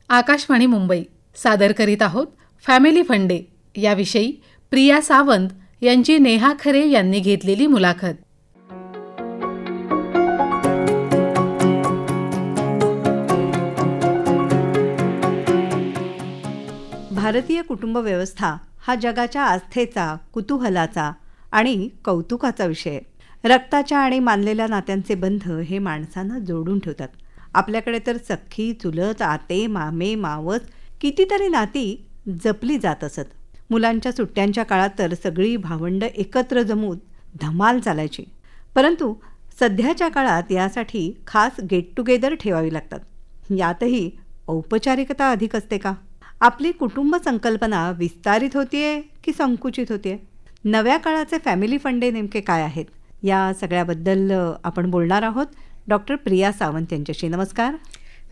आकाशवाणी मुंबई सादर करीत आहोत फॅमिली फंडे याविषयी प्रिया सावंत यांची नेहा खरे यांनी घेतलेली मुलाखत. भारतीय कुटुंब व्यवस्था हा जगाच्या आस्थेचा, कुतूहलाचा आणि कौतुकाचा विषय. रक्ताच्या आणि मानलेल्या नात्यांचे बंध हे माणसांना जोडून ठेवतात. आपल्याकडे तर सख्खी, चुलत, आते, मामे, मावस कितीतरी नाती जपली जात असत. मुलांच्या सुट्ट्यांच्या काळात तर सगळी भावंडं एकत्र जमून धमाल चालायची. परंतु सध्याच्या काळात यासाठी खास गेट टुगेदर ठेवावी लागतात. यातही औपचारिकता अधिक असते का? आपली कुटुंब संकल्पना विस्तारित होतीये की संकुचित होतीये? नव्या काळाचे फॅमिली फंडे नेमके काय आहेत, या सगळ्याबद्दल आपण बोलणार आहोत डॉक्टर प्रिया सावंत यांच्याशी. नमस्कार.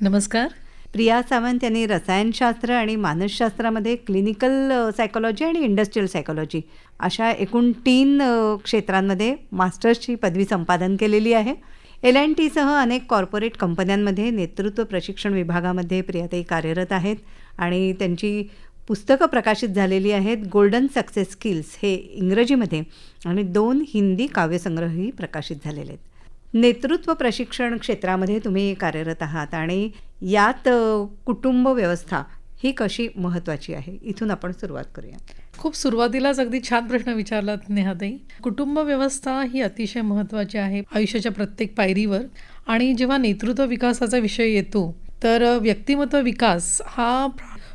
नमस्कार. प्रिया सावंत यांनी रसायनशास्त्र आणि मानसशास्त्रामध्ये क्लिनिकल सायकोलॉजी आणि इंडस्ट्रियल सायकोलॉजी अशा एकूण 3 क्षेत्रांमध्ये मास्टर्सची पदवी संपादन केलेली आहे. LNT सह अनेक कॉर्पोरेट कंपन्यांमध्ये नेतृत्व प्रशिक्षण विभागामध्ये प्रियाताई कार्यरत आहेत आणि त्यांची पुस्तकं प्रकाशित झालेली आहेत. गोल्डन सक्सेस स्किल्स हे इंग्रजीमध्ये आणि 2 हिंदी काव्यसंग्रहही प्रकाशित झालेले आहेत. नेतृत्व प्रशिक्षण क्षेत्रामध्ये तुम्ही कार्यरत आहात आणि यात कुटुंब व्यवस्था ही कशी महत्त्वाची आहे, इथून आपण सुरुवात करूया. खूप सुरुवातीलाच अगदी छान प्रश्न विचारलात नेहाताई. कुटुंब व्यवस्था ही अतिशय महत्त्वाची आहे आयुष्याच्या प्रत्येक पायरीवर. आणि जेव्हा नेतृत्व विकासाचा विषय येतो तर व्यक्तिमत्व विकास हा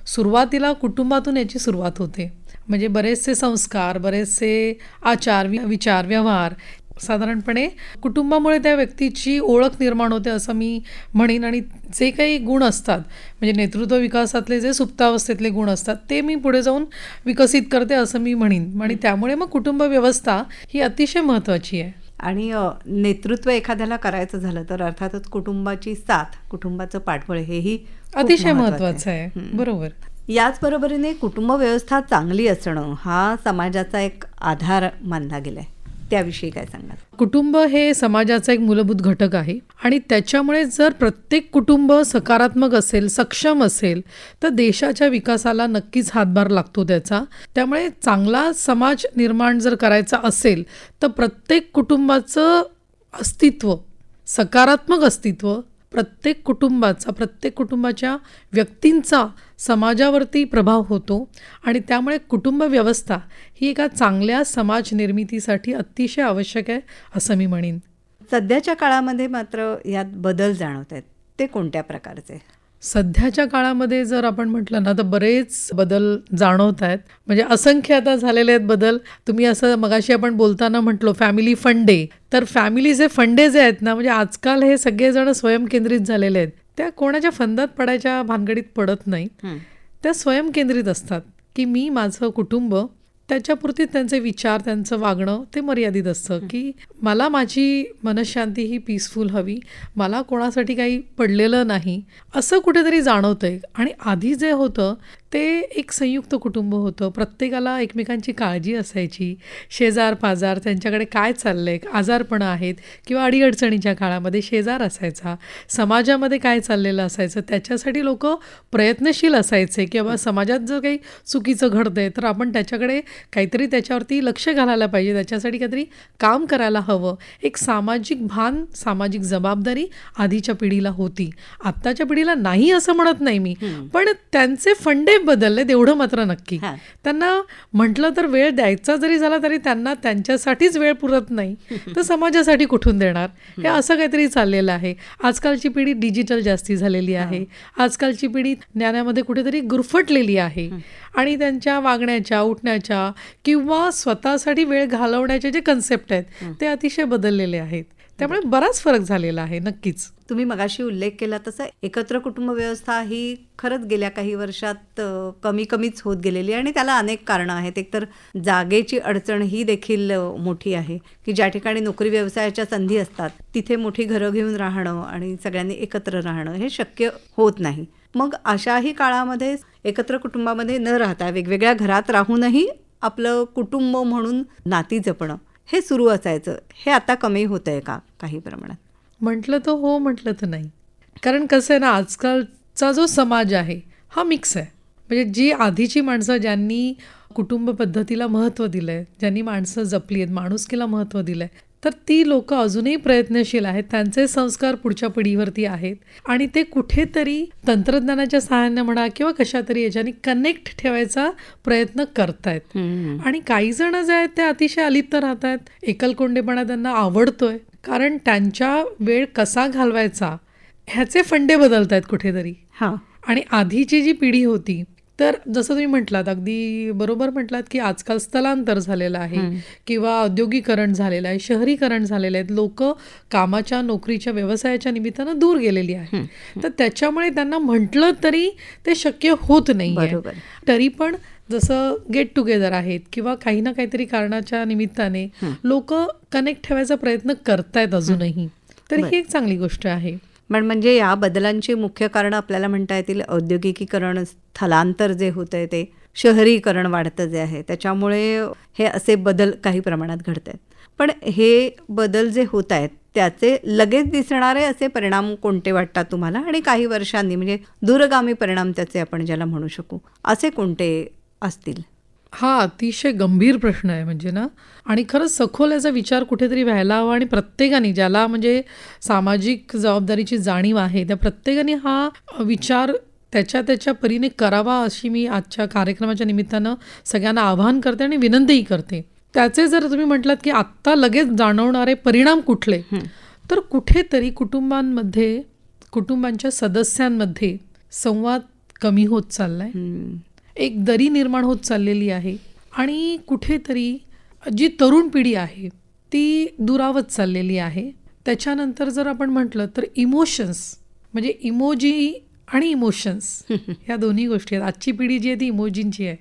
सुरुवातीला कुटुंबातून याची सुरुवात होते. म्हणजे बरेचसे संस्कार, बरेचसे आचार, विचार, व्यवहार साधारणपणे कुटुंबामुळे त्या व्यक्तीची ओळख निर्माण होते असं मी म्हणेन. आणि जे काही गुण असतात, म्हणजे नेतृत्व विकासातले जे सुप्तावस्थेतले गुण असतात ते मी पुढे जाऊन विकसित करते असं मी म्हणेन. आणि त्यामुळे मग कुटुंब व्यवस्था ही अतिशय महत्त्वाची आहे. आणि नेतृत्व एखाद्याला करायचं झालं तर अर्थातच कुटुंबाची साथ, कुटुंबाचं पाठबळ हेही अतिशय महत्त्वाचं आहे. बरोबर. याचबरोबरीने कुटुंब व्यवस्था चांगली असणं हा समाजाचा एक आधार मानला गेलाय. त्याविषयी काय सांगाल? कुटुंब हे समाजाचा एक मूलभूत घटक आहे आणि त्याच्यामुळे जर प्रत्येक कुटुंब सकारात्मक असेल, सक्षम असेल तर देशाच्या विकासाला नक्कीच हातभार लागतो त्याचा. त्यामुळे चांगला समाज निर्माण जर करायचा असेल तर प्रत्येक कुटुंबाचं अस्तित्व, सकारात्मक अस्तित्व, प्रत्येक कुटुंबाच्या व्यक्तींचा समाजावरती प्रभाव होतो. आणि त्यामुळे कुटुंब व्यवस्था ही एका चांगल्या समाज निर्मितीसाठी अतिशय आवश्यक आहे असं मी म्हणेन. सध्याच्या काळामध्ये मात्र यात बदल जाणवत आहेत, ते कोणत्या प्रकारचे? सध्याच्या काळामध्ये जर आपण म्हटलं ना तर बरेच बदल जाणवत आहेत. म्हणजे असंख्य आता झालेले आहेत बदल. तुम्ही असं मगाशी आपण बोलताना म्हटलो फॅमिली फंडे, तर फॅमिलीचे फंडे जे आहेत ना, म्हणजे आजकाल हे सगळेजण स्वयंकेंद्रित झालेले आहेत. त्या कोणाच्या फंदात पडायच्या भानगडीत पडत नाही. त्या स्वयंकेंद्रित असतात की मी, माझं कुटुंब, त्याच्यापुरती त्यांचे विचार, त्यांचं वागणं ते मर्यादित असतं. की मला माझी मनशांती ही पीसफुल हवी, मला कोणासाठी काही पडलेलं नाही असं कुठेतरी जाणवतं आहे. आणि आधी जे होतं ते एक संयुक्त कुटुंब होतं. प्रत्येकाला एकमेकांची काळजी असायची. शेजार पाजार त्यांच्याकडे काय चाललंय, आजारपणं आहेत किंवा अडीअडचणीच्या काळामध्ये शेजार असायचा. समाजामध्ये काय चाललेलं असायचं त्याच्यासाठी लोक प्रयत्नशील असायचे की बाबा समाजात जर काही चुकीचं घडतंय तर आपण त्याच्याकडे काहीतरी त्याच्यावरती लक्ष घालायला पाहिजे, त्याच्यासाठी काहीतरी काम करायला हवं. एक सामाजिक भान, सामाजिक जबाबदारी आधीच्या पिढीला होती. आत्ताच्या पिढीला नाही असं म्हणत नाही मी, पण त्यांचे फंडे बदलले तेवढं मात्र नक्की. त्यांना म्हटलं तर वेळ द्यायचा जरी झाला तरी त्यांना त्यांच्यासाठीच वेळ पुरत नाही तर समाजासाठी कुठून देणार, हे असं काहीतरी चाललेलं आहे. आजकालची पिढी डिजिटल जास्ती झालेली आहे. आजकालची पिढी ज्ञानामध्ये कुठेतरी गुरफटलेली आहे. आणि त्यांच्या वागण्याच्या, उठण्याच्या किंवा स्वतःसाठी वेळ घालवण्याचे जे कन्सेप्ट आहेत ते अतिशय बदललेले आहेत. त्यामुळे बराच फरक झालेला आहे नक्कीच. तुम्ही मगाशी उल्लेख केला तसं एकत्र कुटुंब व्यवस्था ही खरंच गेल्या काही वर्षात कमीच होत गेलेली आणि त्याला अनेक कारणं आहेत. एकतर जागेची अडचण ही देखील मोठी आहे की ज्या ठिकाणी नोकरी व्यवसायाच्या संधी असतात तिथे मोठी घरं घेऊन राहणं आणि सगळ्यांनी एकत्र राहणं हे शक्य होत नाही. मग अशाही काळामध्ये एकत्र कुटुंबामध्ये न राहता वेगवेगळ्या घरात राहूनही आपलं कुटुंब म्हणून नाती जपणं हे सुरू असायचं. हे आता कमी होत आहे का काही प्रमाणात? म्हटलं तर हो, म्हटलं तर नाही. कारण कसं आहे ना, आजकालचा जो समाज आहे हा मिक्स आहे. म्हणजे जी आधीची माणसं ज्यांनी कुटुंब पद्धतीला महत्त्व दिलं आहे, ज्यांनी माणसं जपली आहेत, माणुसकीला महत्त्व दिलं आहे, तर ती लोकं अजूनही प्रयत्नशील आहेत. त्यांचे संस्कार पुढच्या पिढीवरती आहेत आणि ते कुठेतरी तंत्रज्ञानाच्या सहाय्याने म्हणा किंवा कशा तरी याच्याने कनेक्ट ठेवायचा प्रयत्न करतायत. आणि काही जण जे आहेत ते अतिशय अलिप्त राहत आहेत. एकलकोंडेपणा त्यांना आवडतोय, कारण त्यांच्या वेळ कसा घालवायचा ह्याचे फंडे बदलत आहेत कुठेतरी. हां. आणि आधीची जी पिढी होती, तर जसं तुम्ही म्हटलात, अगदी बरोबर म्हटलात, की आजकाल स्थलांतर झालेलं आहे किंवा औद्योगिकरण झालेलं आहे, शहरीकरण झालेलं आहे, लोक कामाच्या, नोकरीच्या, व्यवसायाच्या निमित्तानं दूर गेलेली आहे. तर त्याच्यामुळे त्यांना म्हटलं तरी ते शक्य होत नाही. बरोबर. तरी पण जसं गेट टुगेदर आहेत किंवा काही ना काहीतरी कारणाच्या निमित्ताने लोक कनेक्ट ठेवायचा प्रयत्न करतायत अजूनही. तर ही एक चांगली गोष्ट आहे. म्हणजे या बदलांची मुख्य कारणं आपल्याला म्हणता येतील औद्योगिकीकरण, स्थलांतर जे होतं आहे ते, शहरीकरण वाढतं जे आहे त्याच्यामुळे हे असे बदल काही प्रमाणात घडत आहेत. पण हे बदल जे होत आहेत त्याचे लगेच दिसणारे असे परिणाम कोणते वाटतात तुम्हाला, आणि काही वर्षांनी म्हणजे दूरगामी परिणाम त्याचे आपण ज्याला म्हणू शकू असे कोणते असतील? हा अतिशय गंभीर प्रश्न आहे म्हणजे ना. आणि खरंच सखोल याचा विचार कुठेतरी व्हायला हवा. आणि प्रत्येकाने ज्याला म्हणजे सामाजिक जबाबदारीची जाणीव आहे त्या प्रत्येकाने हा विचार त्याच्या परीने करावा, अशी मी आजच्या कार्यक्रमाच्या निमित्तानं सगळ्यांना आवाहन करते आणि विनंतीही करते. त्याचे जर तुम्ही म्हटलात की आत्ता लगेच जाणवणारे परिणाम कुठले, तर कुठेतरी कुटुंबांमध्ये, कुटुंबांच्या सदस्यांमध्ये संवाद कमी होत चाललाय, एक दरी निर्माण होत चाललेली आहे. आणि कुठेतरी जी तरुण पिढी आहे ती दुरावत चाललेली आहे. त्याच्यानंतर जर आपण म्हटलं तर इमोशन्स, म्हणजे इमोजी आणि इमोशन्स ह्या दोन्ही गोष्टी आहेत. आजची पिढी जी आहे ती इमोजींची आहे.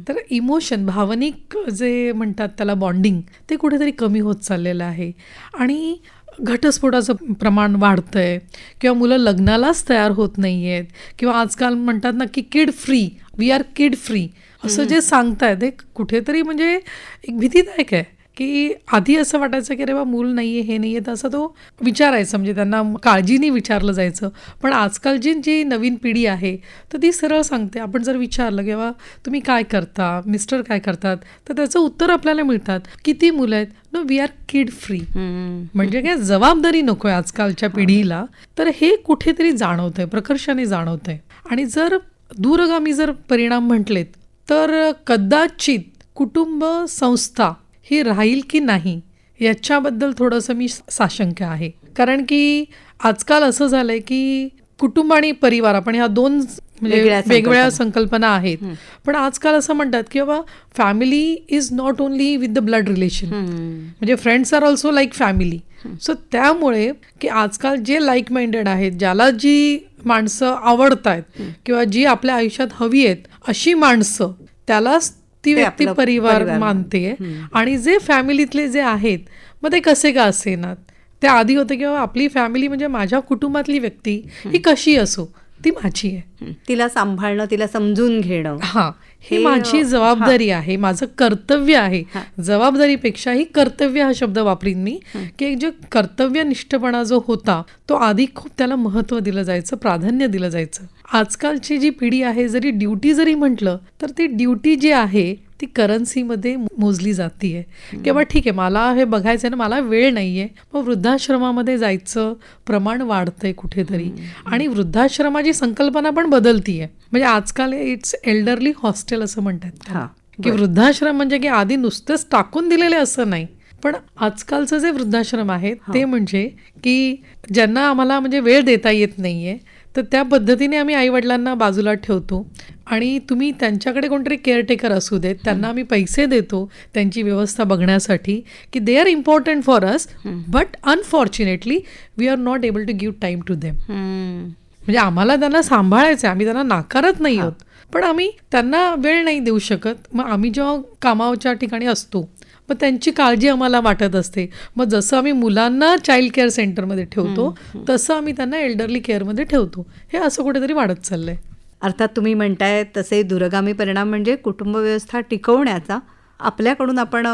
तर इमोशन, भावनिक जे म्हणतात त्याला बॉन्डिंग, ते कुठेतरी कमी होत चाललेलं आहे. आणि घटस्फोटाचं प्रमाण वाढतंय किंवा मुलं लग्नालाच तयार होत नाही आहेत, किंवा आजकाल म्हणतात ना की kid free, we are kid free असं जे सांगतायत ते कुठेतरी म्हणजे एक भीतीदायक आहे. की आधी असं वाटायचं की अरे बा मूल नाही आहे, हे नाही आहे, तर असं तो विचारायचं, म्हणजे त्यांना काळजीने विचारलं जायचं. पण आजकालची जी नवीन पिढी आहे तर ती सरळ सांगते. आपण जर विचारलं की बाबा तुम्ही काय करता, मिस्टर काय करतात, तर त्याचं उत्तर आपल्याला मिळतात, किती मुलं आहेत, no we are kid free. म्हणजे काय जबाबदारी नको आहे आजकालच्या पिढीला. तर हे कुठेतरी जाणवतंय, प्रकर्षाने जाणवतंय. आणि जर दूरगामी जर परिणाम म्हटलेत तर कदाचित कुटुंब संस्था ही राहील की नाही याच्याबद्दल थोडंसं मी साशंक आहे. कारण की आजकाल असं झालंय की कुटुंब आणि परिवार, आपण ह्या दोन म्हणजे वेगवेगळ्या संकल्पना आहेत. पण आजकाल असं म्हणतात की बाबा family is not only with the blood relation, म्हणजे friends are also like family. So त्यामुळे की आजकाल जे लाईक माइंडेड आहेत, ज्याला जी माणसं आवडत आहेत किंवा जी आपल्या आयुष्यात हवी आहेत अशी माणसं, त्यालाच ती व्यक्ती परिवार मानते. आणि जे फॅमिलीतले जे आहेत मग ते कसे का असेनात, त्या आधी होतं की बाबा आपली फॅमिली म्हणजे माझ्या कुटुंबातली व्यक्ती ही कशी असो ती माझी आहे, तिला सांभाळणं, तिला समजून घेणं, हा ही माझी जबाबदारी आहे, माझं कर्तव्य आहे. जबाबदारीपेक्षाही कर्तव्य हा शब्द वापरीन मी, की जो कर्तव्यनिष्ठपणा जो होता तो आधी खूप त्याला महत्त्व दिलं जायचं, प्राधान्य दिलं जायचं. आजकालची जी पिढी आहे, जरी ड्युटी जरी म्हटलं तर ती ड्युटी जी आहे ती करन्सीमध्ये मोजली जातीये. किंवा ठीक आहे मला हे बघायचं आहे ना, मला वेळ नाही आहे, मग वृद्धाश्रमामध्ये जायचं प्रमाण वाढतंय कुठेतरी. आणि वृद्धाश्रमाची संकल्पना पण बदलतीये. म्हणजे आजकाल इट्स एल्डरली हॉस्टेल असं म्हणतात की वृद्धाश्रम म्हणजे की आधी नुसतेच टाकून दिलेले असं नाही, पण आजकालचं जे वृद्धाश्रम आहेत ते म्हणजे की ज्यांना आम्हाला म्हणजे वेळ देता येत नाहीये, तर त्या पद्धतीने आम्ही आईवडिलांना बाजूला ठेवतो आणि तुम्ही त्यांच्याकडे कोणतरी केअरटेकर असू देत, त्यांना आम्ही पैसे देतो त्यांची व्यवस्था बघण्यासाठी, की they are important for us, but unfortunately we are not able to give time to them. म्हणजे आम्हाला त्यांना सांभाळायचं आहे, आम्ही त्यांना नाकारत नाही आहोत, पण आम्ही त्यांना वेळ नाही देऊ शकत. मग आम्ही जेव्हा कामाच्या ठिकाणी असतो मग त्यांची काळजी आम्हाला वाटत असते. मग जसं आम्ही मुलांना चाइल्ड केअर सेंटरमध्ये ठेवतो तसं आम्ही त्यांना एल्डरली केअरमध्ये ठेवतो. हे असं कुठेतरी वाढत चाललंय. अर्थात तुम्ही म्हणताय तसे दूरगामी परिणाम म्हणजे कुटुंब व्यवस्था टिकवण्याचा आपल्याकडून आपण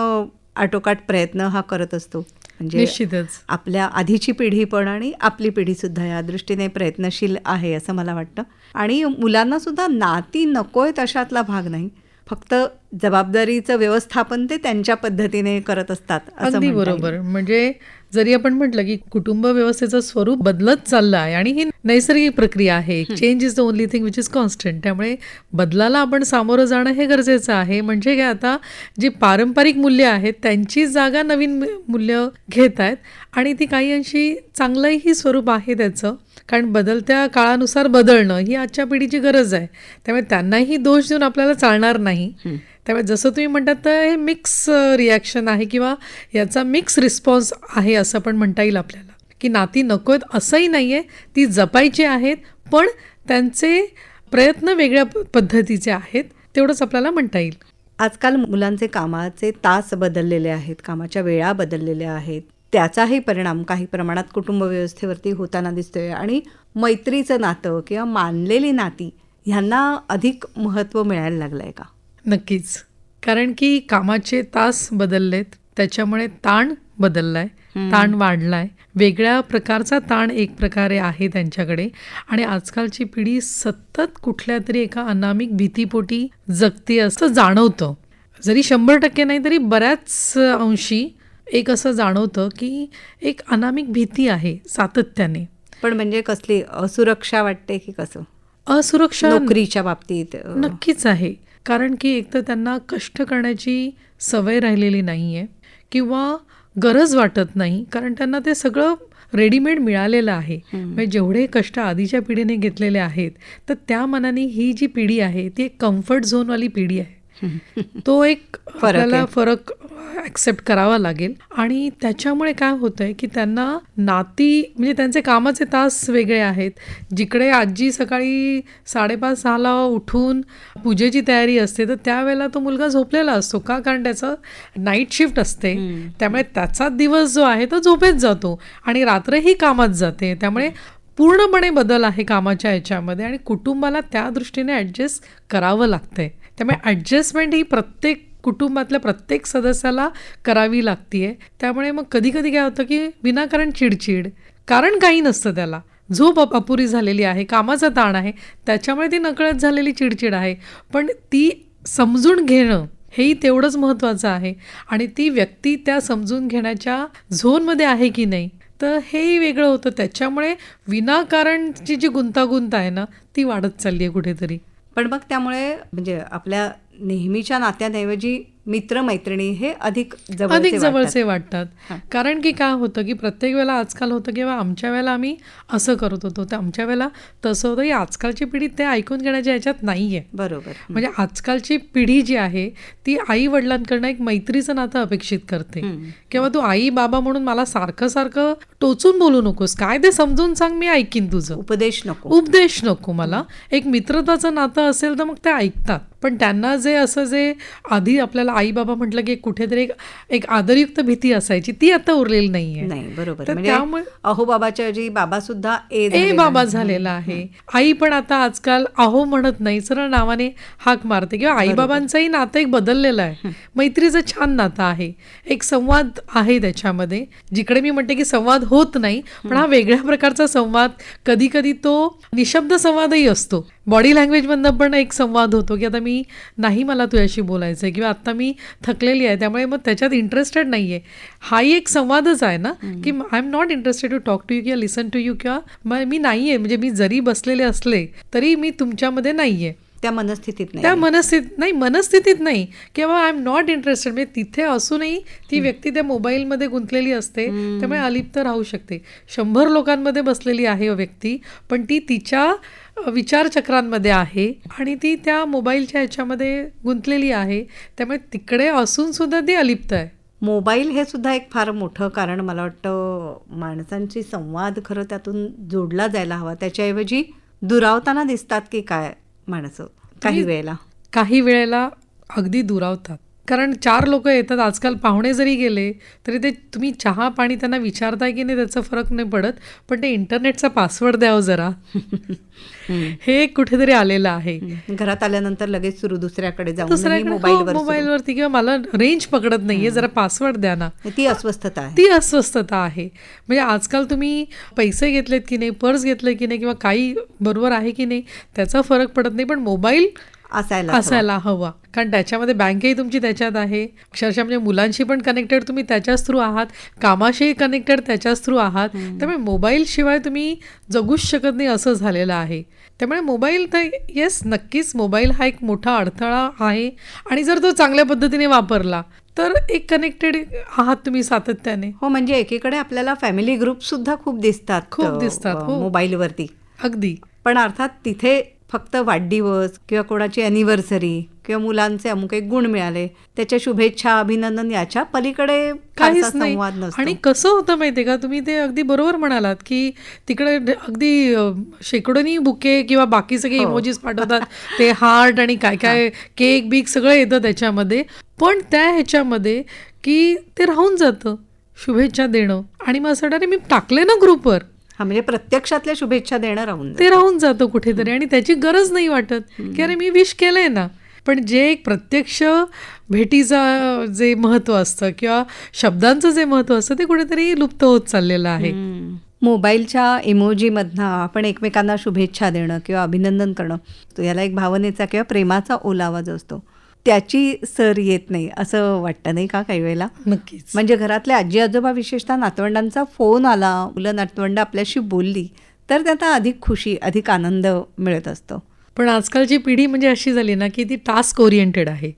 आटोकाट प्रयत्न हा करत असतो. म्हणजे निश्चितच. आपल्या आधीची पिढी पण आणि आपली पिढी सुद्धा या दृष्टीने प्रयत्नशील आहे असं मला वाटतं. आणि मुलांना सुद्धा नाती नकोय अशातला भाग नाही, फक्त जबाबदारीचं व्यवस्थापन ते त्यांच्या पद्धतीने करत असतात असं अगदी म्हणता येईल. बरोबर. म्हणजे जरी आपण म्हटलं की कुटुंब व्यवस्थेचं स्वरूप बदलत चाललं आहे आणि ही नैसर्गिक प्रक्रिया आहे. Change is the only thing which is constant. त्यामुळे बदलाला आपण सामोरं जाणं हे गरजेचं आहे. म्हणजे काय, आता जी पारंपरिक मूल्य आहेत त्यांची जागा नवीन मूल्य घेत आहेत आणि ती काही अंशी चांगलंही स्वरूप आहे त्याचं, कारण बदलत्या काळानुसार बदलणं ही आजच्या पिढीची गरज आहे. त्यामुळे त्यांनाही दोष देऊन आपल्याला चालणार नाही. त्यामुळे जसं तुम्ही म्हणतात तर हे मिक्स रिॲक्शन आहे किंवा याचा मिक्स रिस्पॉन्स आहे असं पण म्हणता येईल आपल्याला, की नाती नको आहेत असंही नाही आहे, ती जपायची आहेत, पण त्यांचे प्रयत्न वेगळ्या पद्धतीचे आहेत, तेवढंच आपल्याला म्हणता येईल. आजकाल मुलांचे कामाचे तास बदललेले आहेत, कामाच्या वेळा बदललेल्या आहेत, त्याचाही परिणाम काही प्रमाणात कुटुंब व्यवस्थेवरती होताना दिसतोय आणि मैत्रीचं नातं किंवा मानलेली नाती ह्यांना अधिक महत्त्व मिळायला लागलं आहे का? नक्कीच. कारण की कामाचे तास बदललेत, त्याच्यामुळे ताण बदललाय, ताण वाढलाय, वेगळ्या प्रकारचा ताण एक प्रकारे आहे त्यांच्याकडे. आणि आजकालची पिढी सतत कुठल्या तरी एका अनामिक भीतीपोटी जगते असं जाणवतं. जरी 100% नाही तरी बऱ्याच अंशी एक असं जाणवतं की एक अनामिक भीती आहे सातत्याने. पण म्हणजे कसली असुरक्षा वाटते की कसं? असुरक्षा नोकरीच्या बाबतीत नक्कीच आहे. कारण की एक तर त्यांना कष्ट करण्याची सवय राहिलेली नाही आहे किंवा गरज वाटत नाही, कारण त्यांना ते सगळं रेडीमेड मिळालेलं आहे. म्हणजे जेवढे कष्ट आधीच्या पिढीने घेतलेले आहेत तर त्या मनाने ही जी पिढी आहे ती एक कम्फर्ट झोनवाली पिढी आहे. तो एक आपल्याला फरक ॲक्सेप्ट करावा लागेल. आणि त्याच्यामुळे काय होतंय की त्यांना नाती म्हणजे त्यांचे कामाचे तास वेगळे आहेत. जिकडे आजी सकाळी 5:30-6ला उठून पूजेची तयारी असते तर त्यावेळेला तो मुलगा झोपलेला असतो. का? कारण त्याचं नाईट शिफ्ट असते, त्यामुळे त्याचा दिवस जो आहे तो झोपेत जातो आणि रात्रही कामात जाते. त्यामुळे पूर्णपणे बदल आहे कामाच्या ह्याच्यामध्ये आणि कुटुंबाला त्या दृष्टीने ॲडजस्ट करावं लागतंय. त्यामुळे ॲडजस्टमेंट ही प्रत्येक कुटुंबातल्या प्रत्येक सदस्याला करावी लागतीये. त्यामुळे मग कधी कधी काय होतं की विनाकारण चिडचिड, कारण काही नसतं, त्याला झोप अपुरी झालेली आहे, कामाचा ताण आहे, त्याच्यामुळे ती नकळत झालेली चिडचिड आहे. पण ती समजून घेणं हेही तेवढंच महत्त्वाचं आहे आणि ती व्यक्ती त्या समजून घेण्याच्या झोनमध्ये आहे की नाही तर हेही वेगळं होतं. त्याच्यामुळे विनाकारणची जी गुंतागुंत आहे ना ती वाढत चालली आहे कुठेतरी. पण मग त्यामुळे म्हणजे आपल्या नेहमीच्या नात्यांऐवजी मित्रमैत्रिणी हे अधिक जवळचे वाटतात. कारण की काय होतं की प्रत्येक वेळेला आजकाल होतं किंवा आमच्या वेळेला आम्ही असं करत होतो तर आमच्या वेळेला तसं होतं की आजकालची पिढी ते ऐकून घेण्याच्या ह्याच्यात नाही आहे. बरोबर. म्हणजे आजकालची पिढी जी आहे ती आई वडिलांकडनं एक मैत्रीचं नातं अपेक्षित करते किंवा तू आई बाबा म्हणून मला सारखं सारखं टोचून बोलू नकोस, काय ते समजून सांग, मी ऐकीन तुझं, उपदेश नको मला. एक मित्रताचं नातं असेल तर मग ते ऐकतात. पण त्यांना जे असं जे आधी आपल्याला आई बाबा म्हटलं की कुठेतरी एक आदरयुक्त भीती असायची ती आता उरलेली नाहीये. बरोबर. तर त्यामुळे अहो बाबाच्या ऐवजी बाबा सुद्धा ए बाबा झालेला आहे. आई पण आता आजकाल अहो म्हणत नाही, सरळ नावाने हाक मारते. किंवा आई बाबांचंही नातं एक बदललेलं आहे. मैत्रीचं छान नातं आहे, एक संवाद आहे त्याच्यामध्ये. जिकडे मी म्हणते की संवाद होत नाही, पण हा वेगळ्या प्रकारचा संवाद, कधी कधी तो निशब्द संवादही असतो. बॉडी लँग्वेजमधनं पण एक संवाद होतो की आता मी नाही, मला तुझ्याशी बोलायचं आहे किंवा आता मी थकलेली आहे त्यामुळे मग त्याच्यात इंटरेस्टेड नाही आहे. हाही एक संवादच आहे ना की I am not interested to talk to you किंवा लिसन टू यू, किंवा मी नाही आहे, म्हणजे मी जरी बसलेले असले तरी मी तुमच्यामध्ये नाही आहे, त्या मनस्थितीत नाही किंवा आय एम नॉट इंटरेस्टेड. म्हणजे तिथे असूनही ती व्यक्ती त्या मोबाईलमध्ये गुंतलेली असते, त्यामुळे अलिप्त राहू शकते. 100 लोकांमध्ये बसलेली आहे व्यक्ती, पण ती तिच्या विचारचक्रांमध्ये आहे आणि ती त्या मोबाईलच्या ह्याच्यामध्ये गुंतलेली आहे, त्यामुळे तिकडे असून सुद्धा ती अलिप्त आहे. मोबाईल हे सुद्धा एक फार मोठं कारण मला वाटतं. माणसांची संवाद खरं त्यातून जोडला जायला हवा, त्याच्याऐवजी दुरावताना दिसतात की काय माणसं काही वेळेला अगदी दुरावतात. कारण 4 लोक येतात आजकाल, पाहुणे जरी गेले तरी ते तुम्ही चहा पाणी त्यांना विचारताय की नाही त्याचा फरक नाही पडत, पण ते इंटरनेटचा पासवर्ड द्यावं जरा हे कुठेतरी आलेलं आहे. घरात आल्यानंतर लगेच सुरू दुसऱ्याकडे जाऊन दुसऱ्याकडे मोबाईलवरती किंवा मला रेंज पकडत नाहीये, जरा पासवर्ड द्या ना. ती अस्वस्थता आहे. ती अस्वस्थता आहे. म्हणजे आजकाल तुम्ही पैसे घेतलेत की नाही, पर्स घेतलं की नाही, किंवा काही बरोबर आहे की नाही त्याचा फरक पडत नाही, पण मोबाईल असायला हवा. कारण त्याच्यामध्ये बँकही तुमची त्याच्यात आहे, अक्षरशः म्हणजे मुलांशी पण कनेक्टेड तुम्ही त्याच्याच थ्रू आहात, कामाशीही कनेक्टेड त्याच्याच थ्रू आहात. त्यामुळे मोबाईलशिवाय तुम्ही जगूच शकत नाही असं झालेलं आहे. त्यामुळे मोबाईल तर येस, नक्कीच मोबाईल हा एक मोठा अडथळा आहे, आणि जर तो चांगल्या पद्धतीने वापरला तर एक कनेक्टेड आहात तुम्ही सातत्याने. हो, म्हणजे एकीकडे आपल्याला फॅमिली ग्रुप सुद्धा खूप दिसतात हो. मोबाईलवरती. अगदी. पण अर्थात तिथे फक्त वाढदिवस किंवा कोणाची अॅनिव्हर्सरी किंवा मुलांचे अमुक एक गुण मिळाले त्याच्या शुभेच्छा, अभिनंदन, याच्या पलीकडे काहीच नाही. संवाद नसतो. आणि कसं होतं माहितीये का, तुम्ही ते अगदी बरोबर म्हणालात की तिकडे अगदी शेकडोनी बुके किंवा बाकी सगळे इमोजीस पाठवतात, ते हार्ट आणि काय काय केक बीक सगळं येतं त्याच्यामध्ये, पण त्या ह्याच्यामध्ये की ते राहून जातं शुभेच्छा देणं. आणि मग असं वाटतं मी टाकले ना ग्रुपवर, म्हणजे प्रत्यक्षातल्या शुभेच्छा देणं राहून जातं कुठेतरी, आणि त्याची गरज नाही वाटत की अरे मी विश केलंय ना. पण जे एक प्रत्यक्ष भेटीचं जे महत्त्व असतं किंवा शब्दांचं जे महत्त्व असतं ते कुठेतरी लुप्त होत चाललेलं आहे. मोबाईलच्या इमोजीमधनं आपण एकमेकांना शुभेच्छा देणं किंवा अभिनंदन करणं, तो याला एक भावनेचा किंवा प्रेमाचा ओलावा जो असतो त्याची सर येत नाही असं वाटतं, नाही का काही वेळेला? नक्कीच. म्हणजे घरातले आजी आजोबा, विशेषतः नातवंडांचा फोन आला, मुलं नातवंड आपल्याशी बोलली तर त्यांना अधिक खुशी, अधिक आनंद मिळत असतो. पण आजकालची पिढी म्हणजे अशी झाली ना की ती टास्क ओरिएंटेड आहे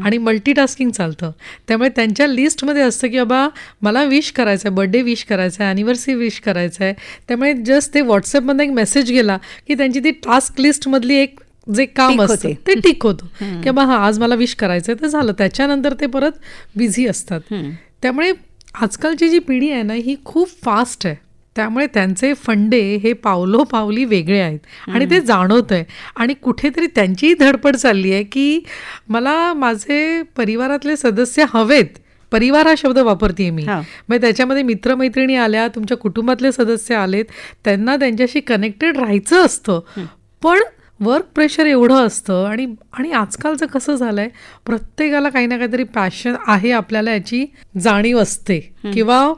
आणि मल्टीटास्किंग चालतं. त्यामुळे त्यांच्या लिस्टमध्ये असतं की बाबा मला विश करायचं आहे, बर्थडे विश करायचा आहे, ॲनिव्हर्सरी विश करायचं आहे. त्यामुळे जस्ट ते व्हॉट्सअपमध्ये एक मेसेज गेला की त्यांची ती टास्क लिस्टमधली एक जे काम असते ते टिक होतं की बाबा हा आज मला विश करायचं आहे, तर झालं. त्याच्यानंतर ते परत बिझी असतात. त्यामुळे आजकालची जी पिढी आहे ना ही खूप फास्ट आहे. त्यामुळे त्यांचे फंडे हे पावलोपावली वेगळे आहेत आणि ते जाणवत आहे. आणि कुठेतरी त्यांचीही धडपड चालली आहे की मला माझे परिवारातले सदस्य हवेत. परिवार हा शब्द वापरते मी. म्हणजे त्याच्यामध्ये मित्रमैत्रिणी आल्या, तुमच्या कुटुंबातले सदस्य आलेत, त्यांना त्यांच्याशी कनेक्टेड राहायचं असतं. पण वर्क प्रेशर एवढं असतं. आणि आजकालचं कसं झालंय, प्रत्येकाला काही ना काहीतरी पॅशन आहे, आपल्याला याची जाणीव असते किंवा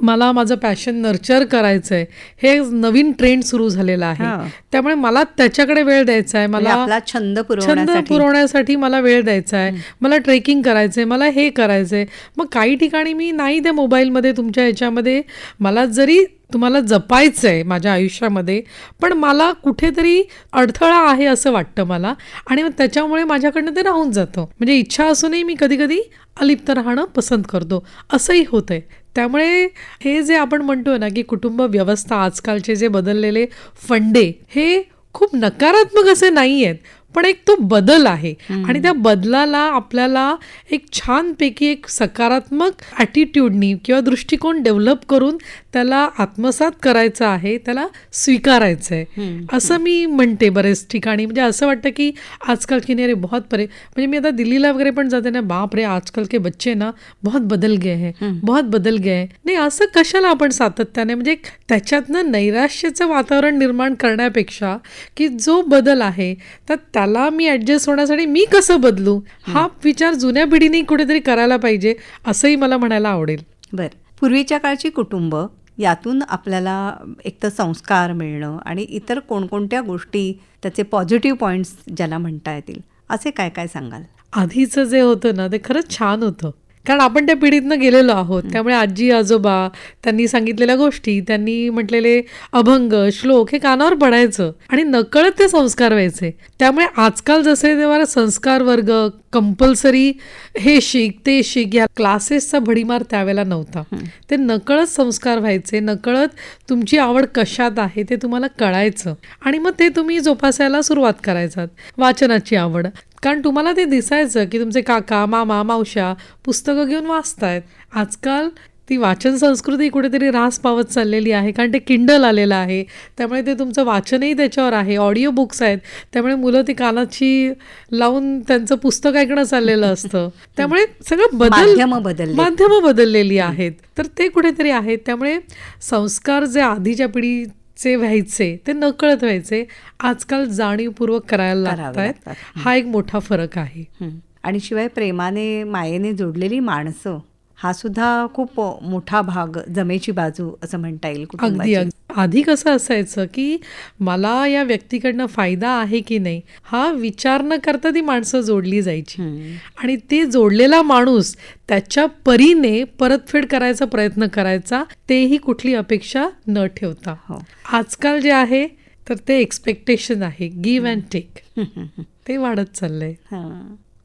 मला माझं पॅशन नर्चर करायचं आहे, हे नवीन ट्रेंड सुरू झालेला आहे. त्यामुळे मला त्याच्याकडे वेळ द्यायचा आहे, मला छंद पुरवण्यासाठी मला वेळ द्यायचा आहे, मला ट्रेकिंग करायचंय, मला हे करायचंय. मग काही ठिकाणी मी नाही त्या मोबाईलमध्ये तुमच्या ह्याच्यामध्ये मला जरी तुम्हाला जपायचं आहे माझ्या आयुष्यामध्ये, पण मला कुठेतरी अडथळा आहे असं वाटतं मला, आणि मग त्याच्यामुळे माझ्याकडनं ते राहून जातं. म्हणजे इच्छा असूनही मी कधी कधी अलिप्त राहणं पसंत करतो, असंही होतंय. त्यामुळे हे जे आपण म्हणतो ना की कुटुंब व्यवस्था, आजकालचे जे बदललेले फंडे हे खूप नकारात्मक असे नाही आहेत, पण एक तो बदल आहे. आणि त्या बदलाला आपल्याला एक छानपैकी एक सकारात्मक ॲटिट्यूडनी किंवा दृष्टिकोन डेव्हलप करून त्याला आत्मसात करायचं आहे, त्याला स्वीकारायचं आहे असं मी म्हणते बरेच ठिकाणी. म्हणजे असं वाटतं की आजकाल की नाही रे बहुत म्हणजे मी आता दिल्लीला वगैरे पण जाते ना, बाप रे आजकाल के बच्चे ना बहुत बदल गए हैं, बहुत बदल गए. नाही असं कशाला आपण सातत्याने, म्हणजे त्याच्यातनं नैराश्याचं वातावरण निर्माण करण्यापेक्षा की जो बदल आहे तर त्याला मी ॲडजस्ट होण्यासाठी मी कसं बदलू, हा विचार जुन्या पिढीने कुठेतरी करायला पाहिजे असंही मला म्हणायला आवडेल. बरं, पूर्वीच्या काळची कुटुंब, यातून आपल्याला एक तर संस्कार मिळणं आणि इतर कोणकोणत्या गोष्टी, त्याचे पॉझिटिव्ह पॉईंट्स ज्याला म्हणता येतील, असे काय काय सांगाल? आधीचं जे होतं ना ते खरंच छान होतं, कारण आपण त्या पिढीतनं गेलेलो आहोत. त्यामुळे आजी आजोबा त्यांनी सांगितलेल्या गोष्टी, त्यांनी म्हटलेले अभंग श्लोक हे कानावर पडायचं आणि नकळत ते संस्कार व्हायचे. त्यामुळे आजकाल जसे तेव्हा संस्कार वर्ग, कंपल्सरी हे शिक ते शिक, या क्लासेसचा भडीमार त्यावेळेला नव्हता. ते नकळत संस्कार व्हायचे, नकळत तुमची आवड कशात आहे ते तुम्हाला कळायचं आणि मग ते तुम्ही जोपासायला सुरुवात करायचात. वाचनाची आवड, कारण तुम्हाला ते दिसायचं की तुमचे काका मामा मावश्या पुस्तकं घेऊन वाचतायत. आजकाल ती वाचन संस्कृती कुठेतरी ऱ्हास पावत चाललेली आहे, कारण ते किंडल आलेलं आहे, त्यामुळे ते तुमचं वाचनही त्याच्यावर आहे, ऑडिओ बुक्स आहेत, त्यामुळे मुलं ती कानाची लावून त्यांचं पुस्तक ऐकणं चाललेलं असतं, त्यामुळे सगळं माध्यमं बदललेली आहेत. तर ते कुठेतरी आहेत. त्यामुळे संस्कार जे आधीच्या पिढीचे व्हायचे ते नकळत व्हायचे, आजकाल जाणीवपूर्वक करायला लागतात. हा एक मोठा फरक आहे. आणि शिवाय प्रेमाने मायेने जोडलेली माणसं हा सुद्धा खूप मोठा भाग, जमेची बाजू असं म्हणता येईल कुटुंबाची. अगदी. आधी कसं असायचं की मला या व्यक्तीकडनं फायदा आहे की नाही हा विचार न करता ती माणसं जोडली जायची, आणि ते जोडलेला माणूस त्याच्या परीने परतफेड करायचा प्रयत्न करायचा, तेही कुठली अपेक्षा न ठेवता. आजकाल जे आहे तर ते एक्सपेक्टेशन आहे, गिव्ह अँड टेक, ते वाढत चाललंय.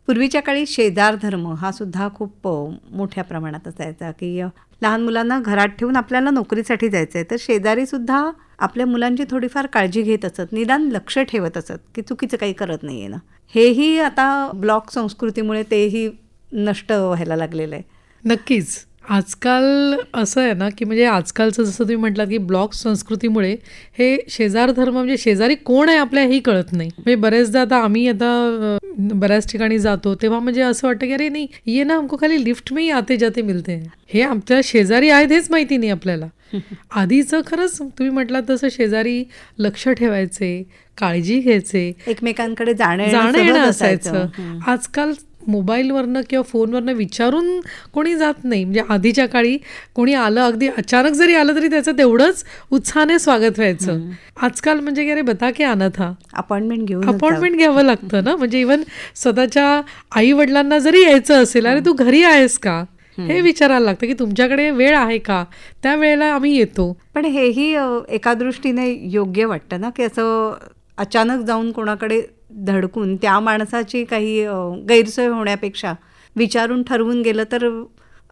पूर्वीच्या काळी शेजार धर्म हा सुद्धा खूप मोठ्या प्रमाणात असायचा, की लहान मुलांना घरात ठेवून आपल्याला नोकरीसाठी जायचं आहे तर शेजारी सुद्धा आपल्या मुलांची थोडीफार काळजी घेत असत, निदान लक्ष ठेवत असत की चुकीचं काही करत नाही आहे ना. हेही आता ब्लॉक संस्कृतीमुळे तेही नष्ट व्हायला लागलेलं आहे. नक्कीच. आजकाल असं आहे ना की म्हणजे आजकालचं जसं तुम्ही म्हटलात की ब्लॉक संस्कृतीमुळे हे शेजार धर्म म्हणजे शेजारी कोण आहे आपल्या हेही कळत नाही. म्हणजे बरेचदा आता बऱ्याच ठिकाणी जातो तेव्हा म्हणजे असं वाटतं की अरे नाही ये ना हमको खाली लिफ्ट में ही आते जाते मिलते हैं, हे आमच्या शेजारी आहेत हेच माहिती नाही आपल्याला. आधीचं खरंच तुम्ही म्हटलात तसं शेजारी लक्ष ठेवायचे, काळजी घ्यायचे, एकमेकांकडे जाणं येणं असायचं. आजकाल मोबाईलवरनं किंवा फोनवरनं विचारून कोणी जात नाही. म्हणजे आधीच्या काळी कोणी आलं, अगदी अचानक जरी आलं तरी त्याचं तेवढंच उत्साहाने स्वागत व्हायचं. आजकाल म्हणजे अरे बता की आना था, अपॉइंटमेंट घ्यावं लागतं ना. म्हणजे इव्हन स्वतःच्या आई वडिलांना जरी यायचं असेल, अरे तू घरी आहेस का हे विचारायला लागतं, की तुमच्याकडे वेळ आहे का, त्या वेळेला आम्ही येतो. पण हेही एका दृष्टीने योग्य वाटतं ना, की असं अचानक जाऊन कोणाकडे धडकून त्या माणसाची काही गैरसोय होण्यापेक्षा विचारून ठरवून गेलं तर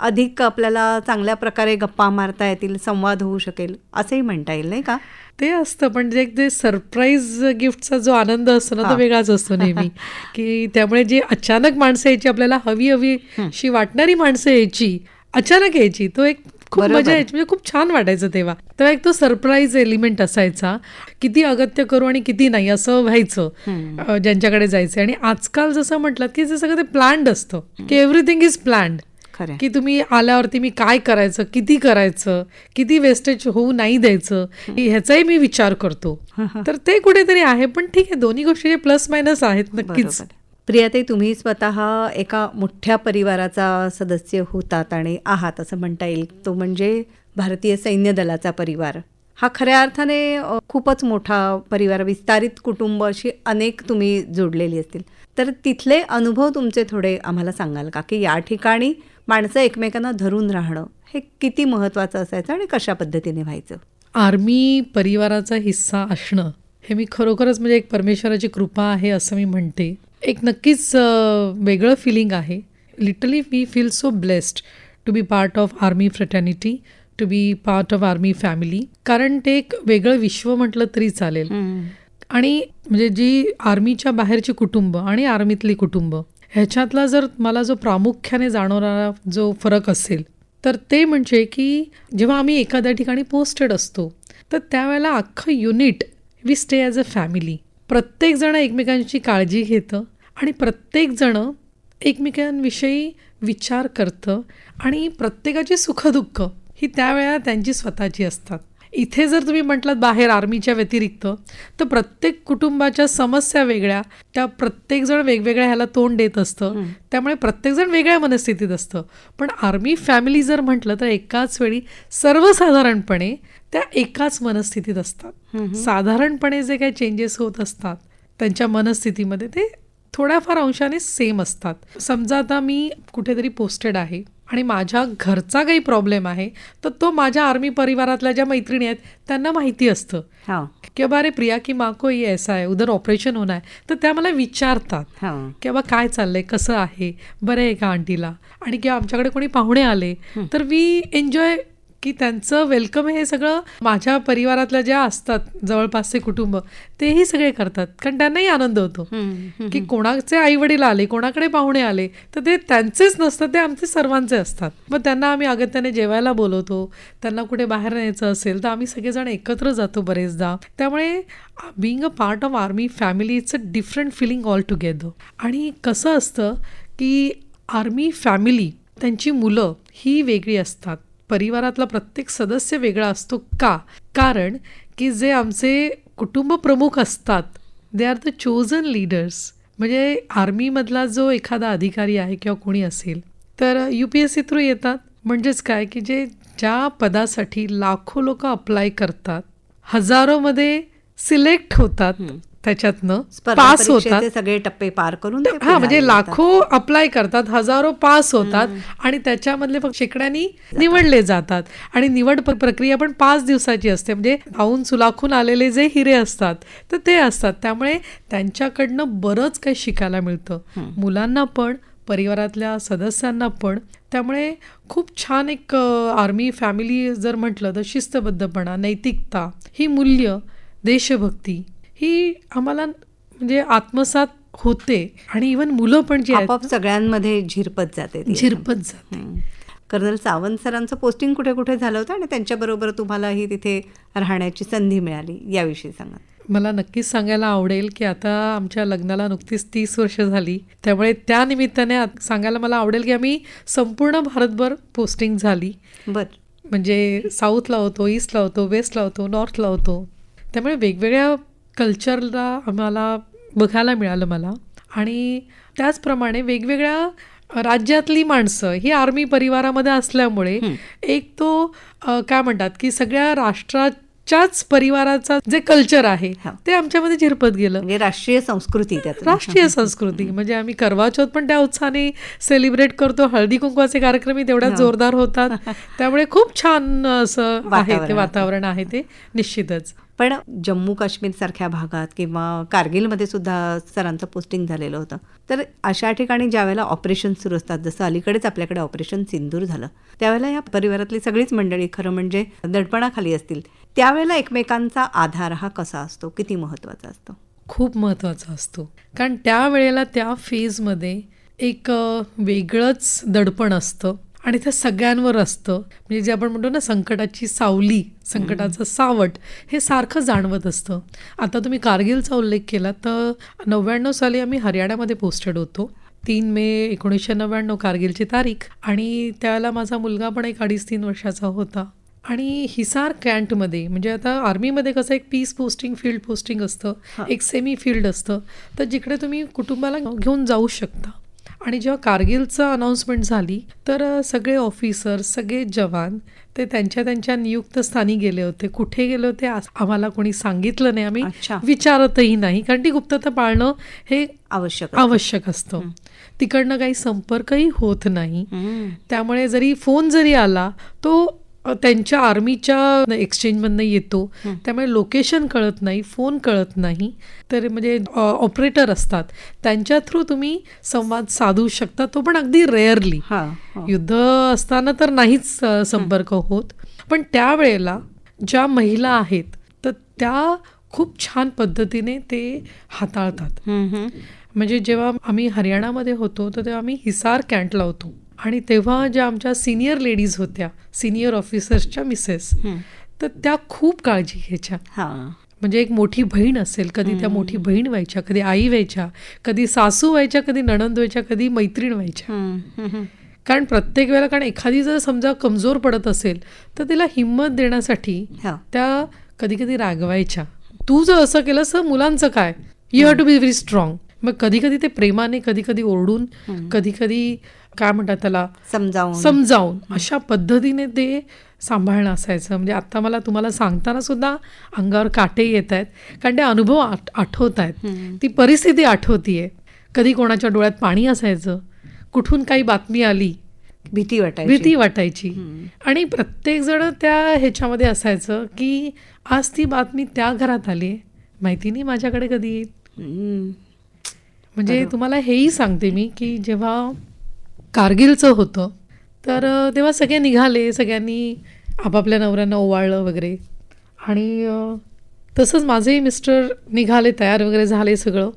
अधिक आपल्याला चांगल्या प्रकारे गप्पा मारता येतील, संवाद होऊ शकेल असंही म्हणता येईल, नाही का. ते असतं, पण जे सरप्राईज गिफ्टचा जो आनंद असतो ना तो वेगळाच असतो नेहमी. की त्यामुळे जी अचानक माणसं यायची, आपल्याला हवी अशी वाटणारी माणसं यायची, अचानक यायची, तो एक खूप मजा यायची. म्हणजे खूप छान वाटायचं तेव्हा एक तो सरप्राईज एलिमेंट असायचा. किती अगत्य करू आणि किती नाही असं व्हायचं ज्यांच्याकडे जायचं. आणि आजकाल जसं म्हटलं की जे सगळं ते प्लॅन्ड असतं, की एव्हरीथिंग इज प्लॅन्ड, की तुम्ही आल्यावरती मी काय करायचं, किती वेस्टेज होऊ नाही द्यायचं ह्याचाही मी विचार करतो. तर ते कुठेतरी आहे. पण ठीक आहे, दोन्ही गोष्टी प्लस मायनस आहेत नक्कीच. प्रियाताई, तुम्ही स्वतः एका मोठ्या परिवाराचा सदस्य होतात आणि आहात असं म्हणता येईल. तो म्हणजे भारतीय सैन्य दलाचा परिवार. हा खऱ्या अर्थाने खूपच मोठा परिवार, विस्तारित कुटुंब अशी अनेक तुम्ही जोडलेली असतील. तर तिथले अनुभव तुमचे थोडे आम्हाला सांगाल का, की या ठिकाणी माणसं एकमेकांना धरून राहणं हे किती महत्त्वाचं असायचं आणि कशा पद्धतीने व्हायचं? आर्मी परिवाराचा हिस्सा असणं हे मी खरोखरच म्हणजे एक परमेश्वराची कृपा आहे असं मी म्हणते. एक नक्कीच वेगळं फिलिंग आहे. Literally we feel so blessed to be part of army fraternity, to be part of army family. कारण ते एक वेगळं विश्व म्हटलं तरी चालेल. आणि म्हणजे जी आर्मीच्या बाहेरची कुटुंब आणि आर्मीतली कुटुंब ह्याच्यातला जर मला जो प्रामुख्याने जाणवणारा जो फरक असेल तर ते म्हणजे की जेव्हा आम्ही एखाद्या ठिकाणी पोस्टेड असतो तर त्यावेळेला अख्खं unit we stay as a family. प्रत्येकजण एकमेकांची काळजी घेतं आणि प्रत्येकजण एकमेकांविषयी विचार करतं आणि प्रत्येकाची सुखदुःख ही त्यावेळेला त्यांची स्वतःची असतात. इथे जर तुम्ही म्हटलात बाहेर आर्मीच्या व्यतिरिक्त तर प्रत्येक कुटुंबाच्या समस्या वेगळ्या, त्या प्रत्येकजण वेगवेगळ्या ह्याला तोंड देत असतं, त्यामुळे प्रत्येकजण वेगळ्या मनस्थितीत असतं. पण आर्मी फॅमिली जर म्हटलं तर एकाच वेळी सर्वसाधारणपणे त्या एकाच मनस्थितीत असतात. साधारणपणे जे काही चेंजेस होत असतात त्यांच्या मनस्थितीमध्ये ते थोड्याफार अंशाने सेम असतात. समजा आता मी कुठेतरी पोस्टेड आहे आणि माझ्या घरचा काही प्रॉब्लेम आहे तर तो माझ्या आर्मी परिवारातल्या ज्या मैत्रिणी आहेत त्यांना माहिती असतं की बाबा अरे प्रिया की माँ को ये ऐसा आहे, उधर ऑपरेशन होणार आहे. तर त्या मला विचारतात की बाबा काय चाललंय, कसं आहे, बरं आहे का आंटीला. आणि किंवा आमच्याकडे कोणी पाहुणे आले तर वी एन्जॉय की त्यांचं वेलकम हे सगळं माझ्या परिवारातल्या ज्या असतात जवळपासचे कुटुंब तेही सगळे करतात, कारण त्यांनाही आनंद होतो की कोणाचे आई वडील आले, कोणाकडे पाहुणे आले तर ते त्यांचेच नसतात, ते आमचे सर्वांचे असतात. मग त्यांना आम्ही अगत्याने जेवायला बोलवतो, त्यांना कुठे बाहेर न्यायचं असेल तर आम्ही सगळेजण एकत्र जातो बरेचदा. त्यामुळे being a part of army family it's a different feeling all together. आणि कसं असतं की आर्मी फॅमिली त्यांची मुलं ही वेगळी असतात, परिवारातला प्रत्येक सदस्य वेगळा असतो. का? कारण की जे आमचे कुटुंब प्रमुख असतात they are the chosen leaders. म्हणजे आर्मीमधला जो एखादा अधिकारी आहे किंवा कोणी असेल तर UPSC थ्रू येतात. म्हणजेच काय की ज्या पदासाठी लाखो लोक अप्लाय करतात, हजारोमध्ये सिलेक्ट होतात, त्याच्यातनं स्पर्धा पास होतात. परीक्षेचे सगळे टप्पे पार करून ते हा पुढे म्हणजे आले लाखो अप्लाय करतात, हजारो पास होतात आणि त्याच्यामधले फक्त शेकड्यांनी निवडले जातात. आणि निवड प्रक्रिया पण 5 दिवसाची असते. म्हणजे धावून सुलाखून आलेले जे हिरे असतात तर ते असतात. त्यामुळे त्यांच्याकडनं बरंच काही शिकायला मिळतं, मुलांना पण परिवारातल्या सदस्यांना पण. त्यामुळे खूप छान एक आर्मी फॅमिली जर म्हटलं तर शिस्तबद्धपणा, नैतिकता, ही मूल्य, देशभक्ती ही आम्हाला म्हणजे आत्मसात होते. आणि इव्हन मुलं पण जी आहेत आपोआप सगळ्यांमध्ये झिरपत जाते ती. झिरपत जाते. कर्नल सावंत सरांचं पोस्टिंग कुठे कुठे झालं होतं आणि त्यांच्याबरोबर तुम्हालाही तिथे राहण्याची संधी मिळाली, याविषयी सांगा. मला नक्कीच सांगायला आवडेल की आता आमच्या लग्नाला नुकतीच 30 वर्ष झाली. त्यामुळे त्या निमित्ताने सांगायला मला आवडेल की आम्ही संपूर्ण भारतभर पोस्टिंग झाली. बरं. म्हणजे साऊथला होतो, ईस्टला होतो, वेस्टला होतो, नॉर्थला होतो. त्यामुळे वेगवेगळ्या कल्चरला आम्हाला बघायला मिळालं मला. आणि त्याचप्रमाणे वेगवेगळ्या राज्यातली माणसं ही आर्मी परिवारामध्ये असल्यामुळे एक तो काय म्हणतात की सगळ्या राष्ट्राच्याच परिवाराचा जे कल्चर आहे ते आमच्यामध्ये झिरपत गेलं. म्हणजे राष्ट्रीय संस्कृती त्यात. राष्ट्रीय संस्कृती म्हणजे आम्ही करवा चौथ पण त्या उत्साहाने सेलिब्रेट करतो, हळदी कुंकवाचे कार्यक्रमही तेवढ्याच जोरदार होतात. त्यामुळे खूप छान असं आहे ते वातावरण आहे ते निश्चितच. पण जम्मू काश्मीर सारख्या भागात किंवा कारगिलमध्ये सुद्धा सरांचं पोस्टिंग झालेलं होतं. तर अशा ठिकाणी ज्यावेळेला ऑपरेशन सुरू असतात, जसं अलीकडेच आपल्याकडे ऑपरेशन सिंदूर झालं, त्यावेळेला या परिवारातली सगळीच मंडळी खरं म्हणजे दडपणाखाली असतील. त्यावेळेला एकमेकांचा आधार हा कसा असतो, किती महत्त्वाचा असतो? खूप महत्त्वाचा असतो. कारण त्यावेळेला त्या फेजमध्ये एक वेगळंच दडपण असतं आणि ते सगळ्यांवर असतं. म्हणजे जे आपण म्हणतो ना संकटाची सावली, संकटाचं सावट हे सारखं जाणवत असतं. आता तुम्ही कारगिलचा उल्लेख केला तर 99 साली आम्ही हरियाणामध्ये पोस्टेड होतो. 3 मे 1999 कारगिलची तारीख. आणि त्यावेळेला माझा मुलगा पण एक 2.5-3 वर्षाचा होता. आणि हिसार कॅन्टमध्ये म्हणजे आता आर्मीमध्ये कसं एक पीस पोस्टिंग, फील्ड पोस्टिंग असतं, एक सेमी फील्ड असतं, तर जिकडे तुम्ही कुटुंबाला घेऊन जाऊ शकता. आणि जेव्हा कारगिलचं अनाऊन्समेंट झाली तर सगळे ऑफिसर्स, सगळे जवान ते त्यांच्या नियुक्त स्थानी गेले होते. कुठे गेले होते आम्हाला कोणी सांगितलं नाही, आम्ही विचारतही नाही, कारण ती गुप्तता पाळणं हे आवश्यक असतं. तिकडनं काही संपर्कही होत नाही. त्यामुळे जरी फोन जरी आला तो त्यांच्या आर्मीच्या एक्सचेंजमधनं येतो, त्यामुळे लोकेशन कळत नाही, फोन कळत नाही. तर म्हणजे ऑपरेटर असतात त्यांच्या थ्रू तुम्ही संवाद साधू शकता, तो पण अगदी रेअरली. युद्ध असताना तर नाहीच संपर्क होत. पण त्यावेळेला ज्या महिला आहेत तर त्या खूप छान पद्धतीने ते हाताळतात. म्हणजे जेव्हा आम्ही हरियाणामध्ये होतो तर तेव्हा आम्ही हिसार कॅन्टला होतो. आणि तेव्हा ज्या आमच्या सिनियर लेडीज होत्या, सिनियर ऑफिसर्सच्या मिसेस, तर त्या खूप काळजी घ्यायच्या. म्हणजे एक मोठी बहीण असेल, कधी त्या मोठी बहीण व्हायच्या, कधी आई व्हायच्या, कधी सासू व्हायच्या, कधी नणंद व्हायच्या, कधी मैत्रीण व्हायच्या. कारण प्रत्येक वेळेला, कारण एखादी जर समजा कमजोर पडत असेल तर तिला हिंमत देण्यासाठी त्या कधी कधी रागवायच्या. तू जर असं केलं तर मुलांचं काय, you have to be very strong. मग कधी कधी ते प्रेमाने, कधी कधी ओरडून, कधी कधी काय म्हणतात त्याला समजावून अशा पद्धतीने ते सांभाळणं असायचं. म्हणजे आता मला तुम्हाला सांगताना सुद्धा अंगावर काटे येत आहेत, कारण ते अनुभव आठवत आहेत, ती परिस्थिती आठवतीये. कधी कोणाच्या डोळ्यात पाणी असायचं, कुठून काही बातमी आली, भीती वाटायची. आणि प्रत्येक जण त्या ह्याच्यामध्ये असायचं की आज ती बातमी त्या घरात आली, माहिती नाही माझ्याकडे कधी येईल. म्हणजे तुम्हाला हेही सांगते मी की जेव्हा कारगिलचं होतं तर तेव्हा सगळे निघाले, सगळ्यांनी आपापल्या नवऱ्यांना ओवाळलं वगैरे. आणि तसंच माझेही मिस्टर निघाले, तयार वगैरे झाले सगळं.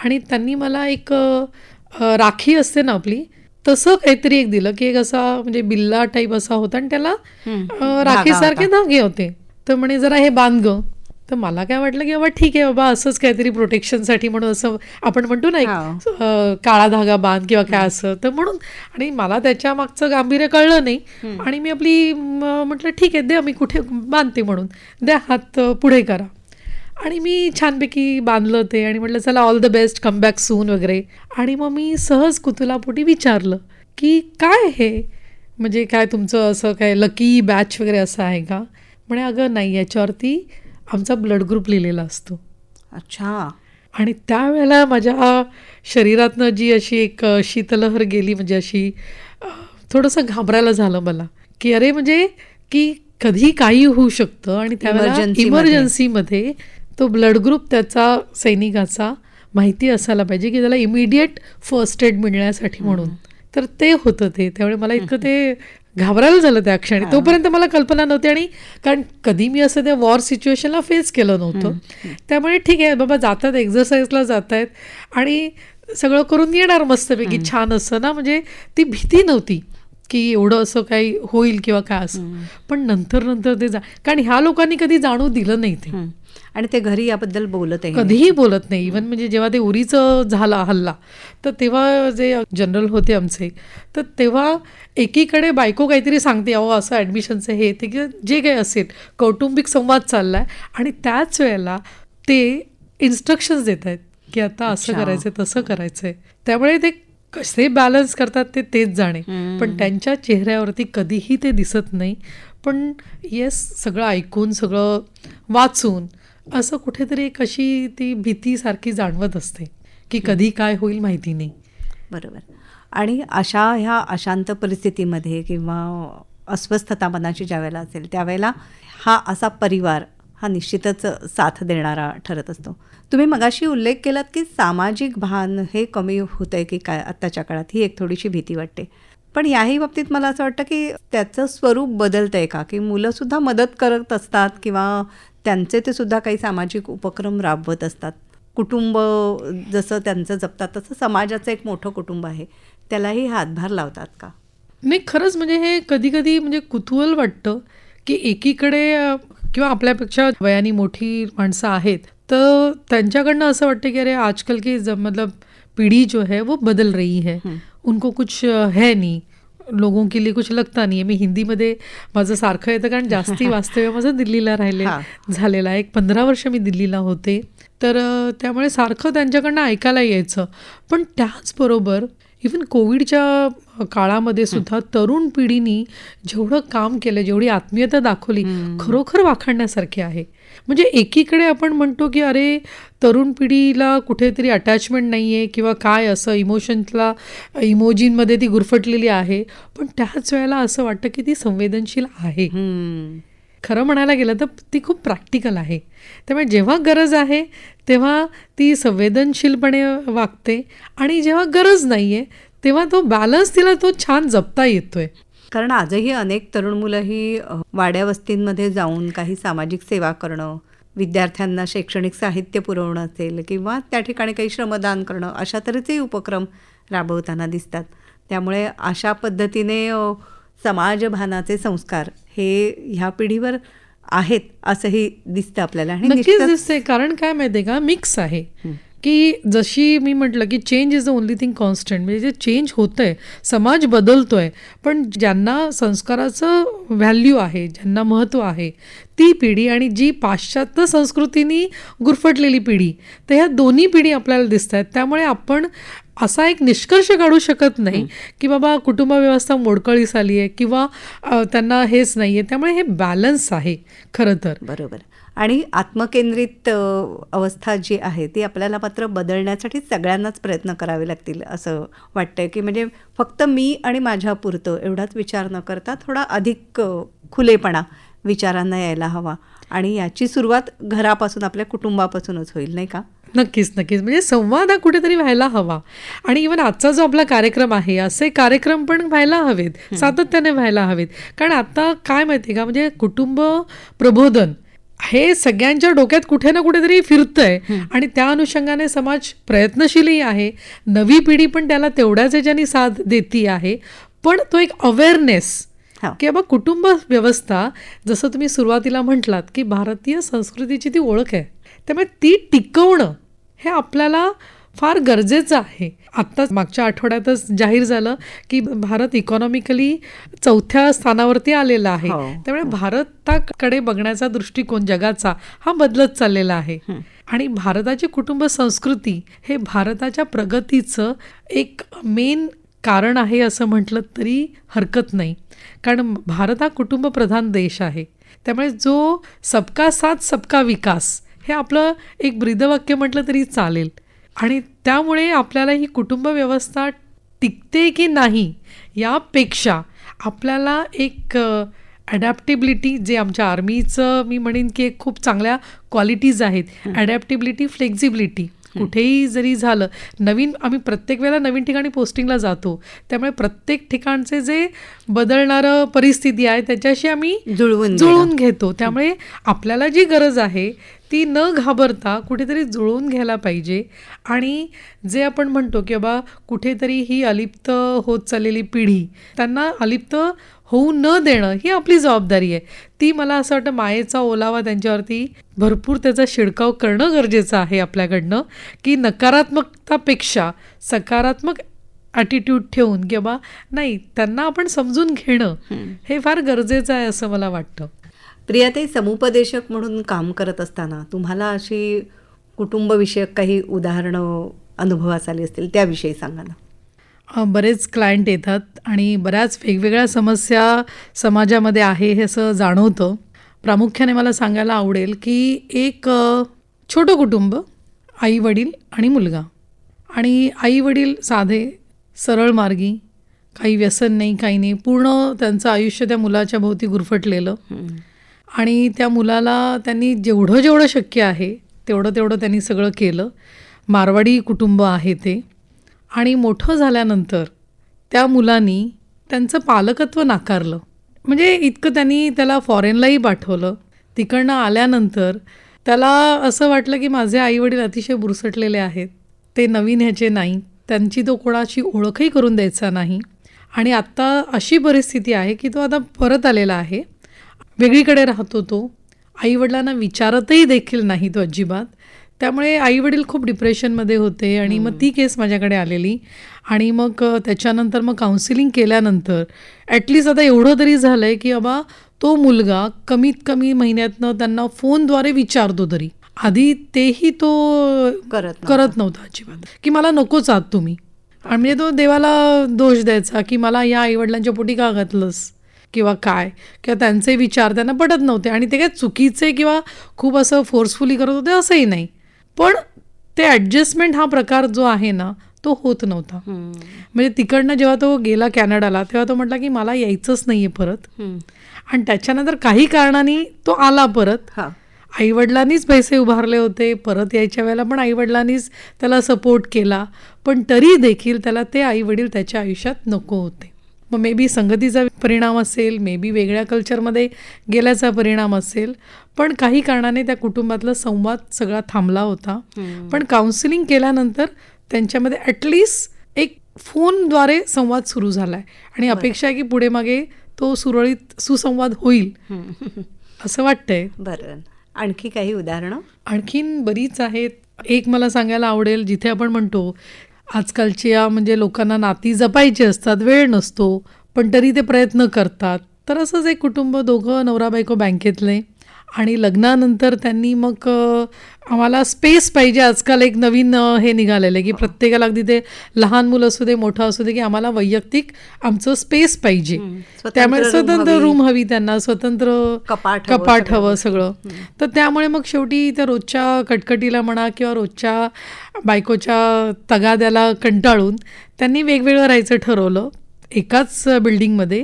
आणि त्यांनी मला एक राखी असते ना आपली, तसं काहीतरी एक दिलं, की एक असा म्हणजे बिल्ला टाईप असा होता आणि त्याला राखीसारखे धागे होते. तर म्हणे जरा हे बांध गं. तर मला काय वाटलं की बाबा ठीक आहे बाबा, असंच काहीतरी प्रोटेक्शनसाठी म्हणून, असं आपण म्हणतो ना एक काळा धागा बांध किंवा काय असं, तर म्हणून. आणि मला त्याच्या मागचं गांभीर्य कळलं नाही. आणि मी आपली म्हटलं ठीक आहे द्या, मी कुठे बांधते म्हणून, द्या हात पुढे करा. आणि मी छानपैकी बांधलं ते आणि म्हटलं चला all the best, come back soon वगैरे. आणि मग मी सहज कुतूहलापोटी विचारलं की काय हे, म्हणजे काय तुमचं असं काय लकी बॅच वगैरे असं आहे का? म्हणे अगं नाही, याच्यावरती आमचा ब्लड ग्रुप लिहिलेला असतो. अच्छा. आणि त्यावेळेला माझ्या शरीरातनं जी अशी एक शीतलहर गेली, म्हणजे अशी थोडंसं घाबरायला झालं मला, की अरे म्हणजे की कधी काही होऊ शकतं. आणि त्यावेळेला इमर्जन्सीमध्ये तो ब्लड ग्रुप त्याचा सैनिकाचा माहिती असायला पाहिजे, की त्याला इमिडिएट फर्स्ट एड मिळण्यासाठी म्हणून. तर ते होतं ते. त्यामुळे मला इतकं ते घाबरायला झालं त्या क्षणी. तोपर्यंत मला कल्पना नव्हती. आणि कारण कधी मी असं त्या वॉर सिच्युएशनला फेस केलं नव्हतं. त्यामुळे ठीक आहे बाबा, जातात एक्झरसाईजला जात आहेत आणि सगळं करून येणार मस्तपैकी छान असं ना, म्हणजे ती भीती नव्हती की एवढं असं काही होईल किंवा काय असं. पण नंतर ते कारण ह्या लोकांनी कधी जाणू दिलं नाही ते. आणि ते घरी याबद्दल बोलत आहे, कधीही बोलत नाही. इव्हन म्हणजे जेव्हा ते उरीचं झाला हल्ला, तर तेव्हा जे जनरल होते आमचे, तर तेव्हा एकीकडे बायको काहीतरी सांगते, अहो असं ॲडमिशनचं हे ते किंवा जे काही असेल, कौटुंबिक संवाद चालला आहे. आणि त्याच वेळेला ते इन्स्ट्रक्शन्स देत आहेत की आता असं करायचं आहे, तसं करायचं आहे. त्यामुळे ते कसे बॅलन्स करतात तेच जाणे. पण त्यांच्या चेहऱ्यावरती कधीही ते दिसत नाही. पण येस, सगळं ऐकून, सगळं वाचून असं कुठेतरी एक अशी ती भीतीसारखी जाणवत असते की कधी काय होईल माहिती नाही. बरोबर. आणि ह्या अशांत परिस्थितीमध्ये किंवा अस्वस्थता मनाची ज्या वेळेला असेल, त्यावेळेला हा असा परिवार हा निश्चितच साथ देणारा ठरत असतो. तुम्ही मगाशी उल्लेख केलात की सामाजिक भान हे कमी होतं आहे की काय आत्ताच्या काळात, ही एक थोडीशी भीती वाटते. पण याही बाबतीत मला असं वाटतं की त्याचं स्वरूप बदलतं आहे का, की मुलंसुद्धा मदत करत असतात किंवा त्यांचे ते सुद्धा काही सामाजिक उपक्रम राबवत असतात. कुटुंब जसं त्यांचं जपतात तसं समाजाचं एक मोठं कुटुंब आहे, त्यालाही हातभार लावतात का? नाही, खरंच म्हणजे हे कधी कधी म्हणजे कुतूहल वाटतं की एकीकडे किंवा आपल्यापेक्षा वयाने मोठी माणसं आहेत, तर त्यांच्याकडनं असं वाटतं की अरे आजकल की मतलब पीढ़ी जो है वो बदल रही है, उनको कुछ है नहीं, लोगों के लिए कुछ लगता नाही आहे. मी हिंदीमध्ये माझं सारखं येतं कारण जास्ती वास्तव्य माझं दिल्लीला झालेलं आहे. 15 वर्ष मी दिल्लीला होते. तर त्यामुळे सारखं त्यांच्याकडनं ऐकायला यायचं. पण त्याचबरोबर इव्हन कोविडच्या काळामध्ये सुद्धा तरुण पिढीनी जेवढं काम केलं, जेवढी आत्मीयता दाखवली, खरोखर वाखाणण्यासारखी आहे. म्हणजे एकीकडे आपण म्हणतो की अरे तरुण पिढीला कुठेतरी अटॅचमेंट नाही आहे किंवा काय असं इमोशन्सला इमोजींमध्ये ती गुरफटलेली आहे, पण त्याच वेळेला असं वाटतं की ती संवेदनशील आहे. खरं म्हणायला गेलं तर ती खूप प्रॅक्टिकल आहे. त्यामुळे जेव्हा गरज आहे तेव्हा ती संवेदनशीलपणे वागते आणि जेव्हा गरज नाही आहे तेव्हा तो बॅलन्स तिला तो छान जपता येतोय. कारण आजही अनेक तरुण मुलं ही वाड्या वस्तींमध्ये जाऊन काही सामाजिक सेवा करणं, विद्यार्थ्यांना शैक्षणिक साहित्य पुरवणं असेल किंवा त्या ठिकाणी काही श्रमदान करणं, अशा तऱ्हेचे उपक्रम राबवताना दिसतात. त्यामुळे अशा पद्धतीने समाजभानाचे संस्कार हे ह्या पिढीवर आहेत असंही दिसतं आपल्याला. आणि नक्कीच दिसते. कारण काय माहिती आहे का, मिक्स आहे की जशी मी म्हटलं की change is the only thing constant. म्हणजे जे चेंज होतंय, समाज बदलतोय, पण ज्यांना संस्काराचं व्हॅल्यू आहे, ज्यांना महत्त्व आहे, ती पिढी आणि जी पाश्चात्य संस्कृतीनी गुरफटलेली पिढी, तर ह्या दोन्ही पिढी आपल्याला दिसत आहेत. त्यामुळे आपण असा एक निष्कर्ष काढू शकत नाही की बाबा कुटुंब व्यवस्था मोडकळीस आली आहे किंवा त्यांना हेच नाही आहे. त्यामुळे हे बॅलन्स आहे खरं तर. बरोबर. आणि आत्मकेंद्रित अवस्था जी आहे ती आपल्याला मात्र बदलण्यासाठी सगळ्यांनाच प्रयत्न करावे लागतील असं वाटतंय, की म्हणजे फक्त मी आणि माझ्यापुरतं एवढाच विचार न करता थोडा अधिक खुलेपणा विचारांना यायला हवा. आणि याची सुरुवात घरापासून, आपल्या कुटुंबापासूनच होईल, नाही का? नक्कीच, नक्कीच. म्हणजे संवाद हा कुठेतरी व्हायला हवा आणि इव्हन आजचा जो आपला कार्यक्रम आहे, असे कार्यक्रम पण व्हायला हवेत, सातत्याने व्हायला हवेत. कारण आता काय माहिती आहे का, म्हणजे कुटुंब प्रबोधन हे सगळ्यांच्या डोक्यात कुठे ना कुठेतरी फिरतंय आणि त्या अनुषंगाने समाज प्रयत्नशीलही आहे. नवी पिढी पण त्याला तेवढ्याच ह्याच्यानी साथ देती आहे. पण तो एक अवेअरनेस की बाबा कुटुंब व्यवस्था, जसं तुम्ही सुरुवातीला म्हटलात की भारतीय संस्कृतीची ती ओळख आहे, त्यामुळे ती टिकवणं हे आपल्याला फार गरजेचं आहे. आत्ताच मागच्या आठवड्यातच जाहीर झालं की भारत इकॉनॉमिकली 4थ्या स्थानावरती आलेला आहे. त्यामुळे भारताकडे बघण्याचा दृष्टिकोन जगाचा हा बदलत चाललेला आहे. आणि भारताची कुटुंब संस्कृती हे भारताच्या प्रगतीचं एक मेन कारण आहे असं म्हटलं तरी हरकत नाही. कारण भारत हा कुटुंबप्रधान देश आहे. त्यामुळे जो सबका साथ सबका विकास हे आपलं एक ब्रीदवाक्य म्हटलं तरी चालेल. आणि त्यामुळे आपल्याला ही कुटुंब व्यवस्था टिकते की नाही यापेक्षा आपल्याला एक ॲडॅप्टेबिलिटी, जे आमच्या आर्मीचं मी म्हणेन की एक खूप चांगल्या क्वालिटीज आहेत. ॲडॅप्टेबिलिटी, फ्लेक्झिबिलिटी. कुठेही जरी झालं, आम्ही प्रत्येक वेळेला नवीन ठिकाणी पोस्टिंगला जातो, त्यामुळे प्रत्येक ठिकाणचे जे बदलणारं परिस्थिती आहे त्याच्याशी आम्ही जुळवून घेतो. त्यामुळे आपल्याला जी गरज आहे ती न घाबरता कुठेतरी जुळवून घ्यायला पाहिजे. आणि जे आपण म्हणतो की बाबा कुठेतरी ही अलिप्त होत चाललेली पिढी, त्यांना अलिप्त होऊ न देणं ही आपली जबाबदारी आहे. ती मला असं वाटतं मायेचा ओलावा त्यांच्यावरती भरपूर त्याचा शिडकाव करणं गरजेचं आहे आपल्याकडनं, की नकारात्मकतापेक्षा सकारात्मक ॲटिट्यूड ठेवून की बाबा नाही, त्यांना आपण समजून घेणं हे फार गरजेचं आहे असं मला वाटतं. प्रियाताई, समुपदेशक म्हणून काम करत असताना तुम्हाला अशी कुटुंबविषयक काही उदाहरणं अनुभवास आली असतील, त्याविषयी सांगा ना. बरेच क्लायंट येतात आणि बऱ्याच वेगवेगळ्या समस्या समाजामध्ये आहे हे असं जाणवतं. प्रामुख्याने मला सांगायला आवडेल की एक छोटं कुटुंब, आई वडील आणि मुलगा. आणि आई वडील साधे सरळ मार्गी, काही व्यसन नाही, काही नाही, पूर्ण त्यांचं आयुष्य त्या मुलाच्या भोवती गुरफटलेलं. आणि त्या मुलाला त्यांनी जेवढं शक्य आहे तेवढं त्यांनी सगळं केलं. मारवाडी कुटुंब आहे ते. आणि मोठं झाल्यानंतर त्या मुलांनी त्यांचं पालकत्व नाकारलं. म्हणजे इतकं त्यांनी त्याला फॉरेनलाही पाठवलं. तिकडनं आल्यानंतर त्याला असं वाटलं की माझे आईवडील अतिशय बुरसटलेले आहेत, ते नवीन ह्याचे नाही, त्यांची तो कोणाची ओळखही करून द्यायचा नाही. आणि आत्ता अशी परिस्थिती आहे की तो आता परत आलेला आहे, वेगळीकडे राहतो तो, आईवडिलांना विचारतही देखील नाही तो अजिबात. त्यामुळे आईवडील खूप डिप्रेशनमध्ये होते. आणि मग ती केस माझ्याकडे आलेली. आणि मग त्याच्यानंतर मग काउन्सिलिंग केल्यानंतर ॲटलिस्ट आता एवढं तरी झालं आहे की बाबा तो मुलगा कमीत कमी महिन्यातनं त्यांना फोनद्वारे विचारतो तरी. आधी तेही तो करत नव्हता अजिबात, की मला नकोच आहात तुम्ही. आणि म्हणजे तो देवाला दोष द्यायचा की मला या आईवडिलांच्या पोटी का घातलंस किंवा काय, किंवा त्यांचे विचार त्यांना पटत नव्हते. आणि ते काय चुकीचे किंवा खूप असं फोर्सफुली करत होते असंही नाही, पण ते ॲडजस्टमेंट हा प्रकार जो आहे ना तो होत नव्हता. म्हणजे तिकडनं जेव्हा तो गेला कॅनडाला, तेव्हा तो म्हटला की मला यायचंच नाही आहे परत. आणि त्याच्यानंतर काही कारणाने तो आला परत. आईवडिलांनीच पैसे उभारले होते, परत यायच्या वेळेला पण आईवडिलांनीच त्याला सपोर्ट केला, पण तरी देखील त्याला ते आईवडील त्याच्या आयुष्यात नको होते. मग मे बी संगतीचा परिणाम असेल, मे बी वेगळ्या कल्चरमध्ये गेल्याचा परिणाम असेल, पण काही कारणाने त्या कुटुंबातला संवाद सगळा थांबला होता. पण काउन्सिलिंग केल्यानंतर त्यांच्यामध्ये ॲटलिस्ट एक फोनद्वारे संवाद सुरू झाला आहे. आणि अपेक्षा आहे की पुढे मागे तो सुरळीत सुसंवाद होईल असं वाटतंय. बरं, आणखी काही उदाहरणं? आणखीन बरीच आहेत. एक मला सांगायला आवडेल, जिथे आपण म्हणतो आजकालच्या म्हणजे लोकांना नाती जपायची असतात, वेळ नसतो, पण तरी ते प्रयत्न करतात. तर असंच एक कुटुंब, दोघं नवरा बायको बँकेतले. आणि लग्नानंतर त्यांनी मग आम्हाला स्पेस पाहिजे. आजकाल एक नवीन हे निघालेलं आहे की प्रत्येकाला, अगदी ते लहान मुलं असू दे मोठं असू दे, की आम्हाला वैयक्तिक आमचं स्पेस पाहिजे. त्यामुळे स्वतंत्र रूम हवी त्यांना, स्वतंत्र कपाट हवं सगळं. तर त्यामुळे मग शेवटी त्या रोजच्या कटकटीला म्हणा किंवा रोजच्या बायकोच्या तगाद्याला कंटाळून त्यांनी वेगवेगळं राहायचं ठरवलं. एकाच बिल्डिंगमध्ये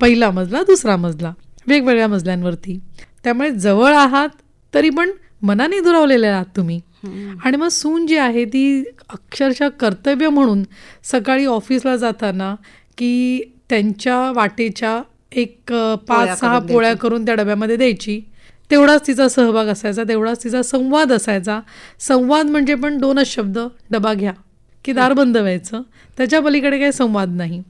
पहिला मजला, दुसरा मजला, वेगवेगळ्या मजल्यांवरती. त्यामुळे जवळ आहात तरी पण मनाने दुरावलेले आहात तुम्ही. आणि मग सून जी आहे ती अक्षरशः कर्तव्य म्हणून सकाळी ऑफिसला जाताना की त्यांच्या वाटेच्या एक 5-6 पोळ्या करून त्या डब्यामध्ये द्यायची. तेवढाच तिचा सहभाग असायचा, तेवढाच तिचा संवाद असायचा. संवाद म्हणजे पण 2च शब्द, डबा घ्या की दार बंद व्हायचं. त्याच्या पलीकडे काही संवाद नाही.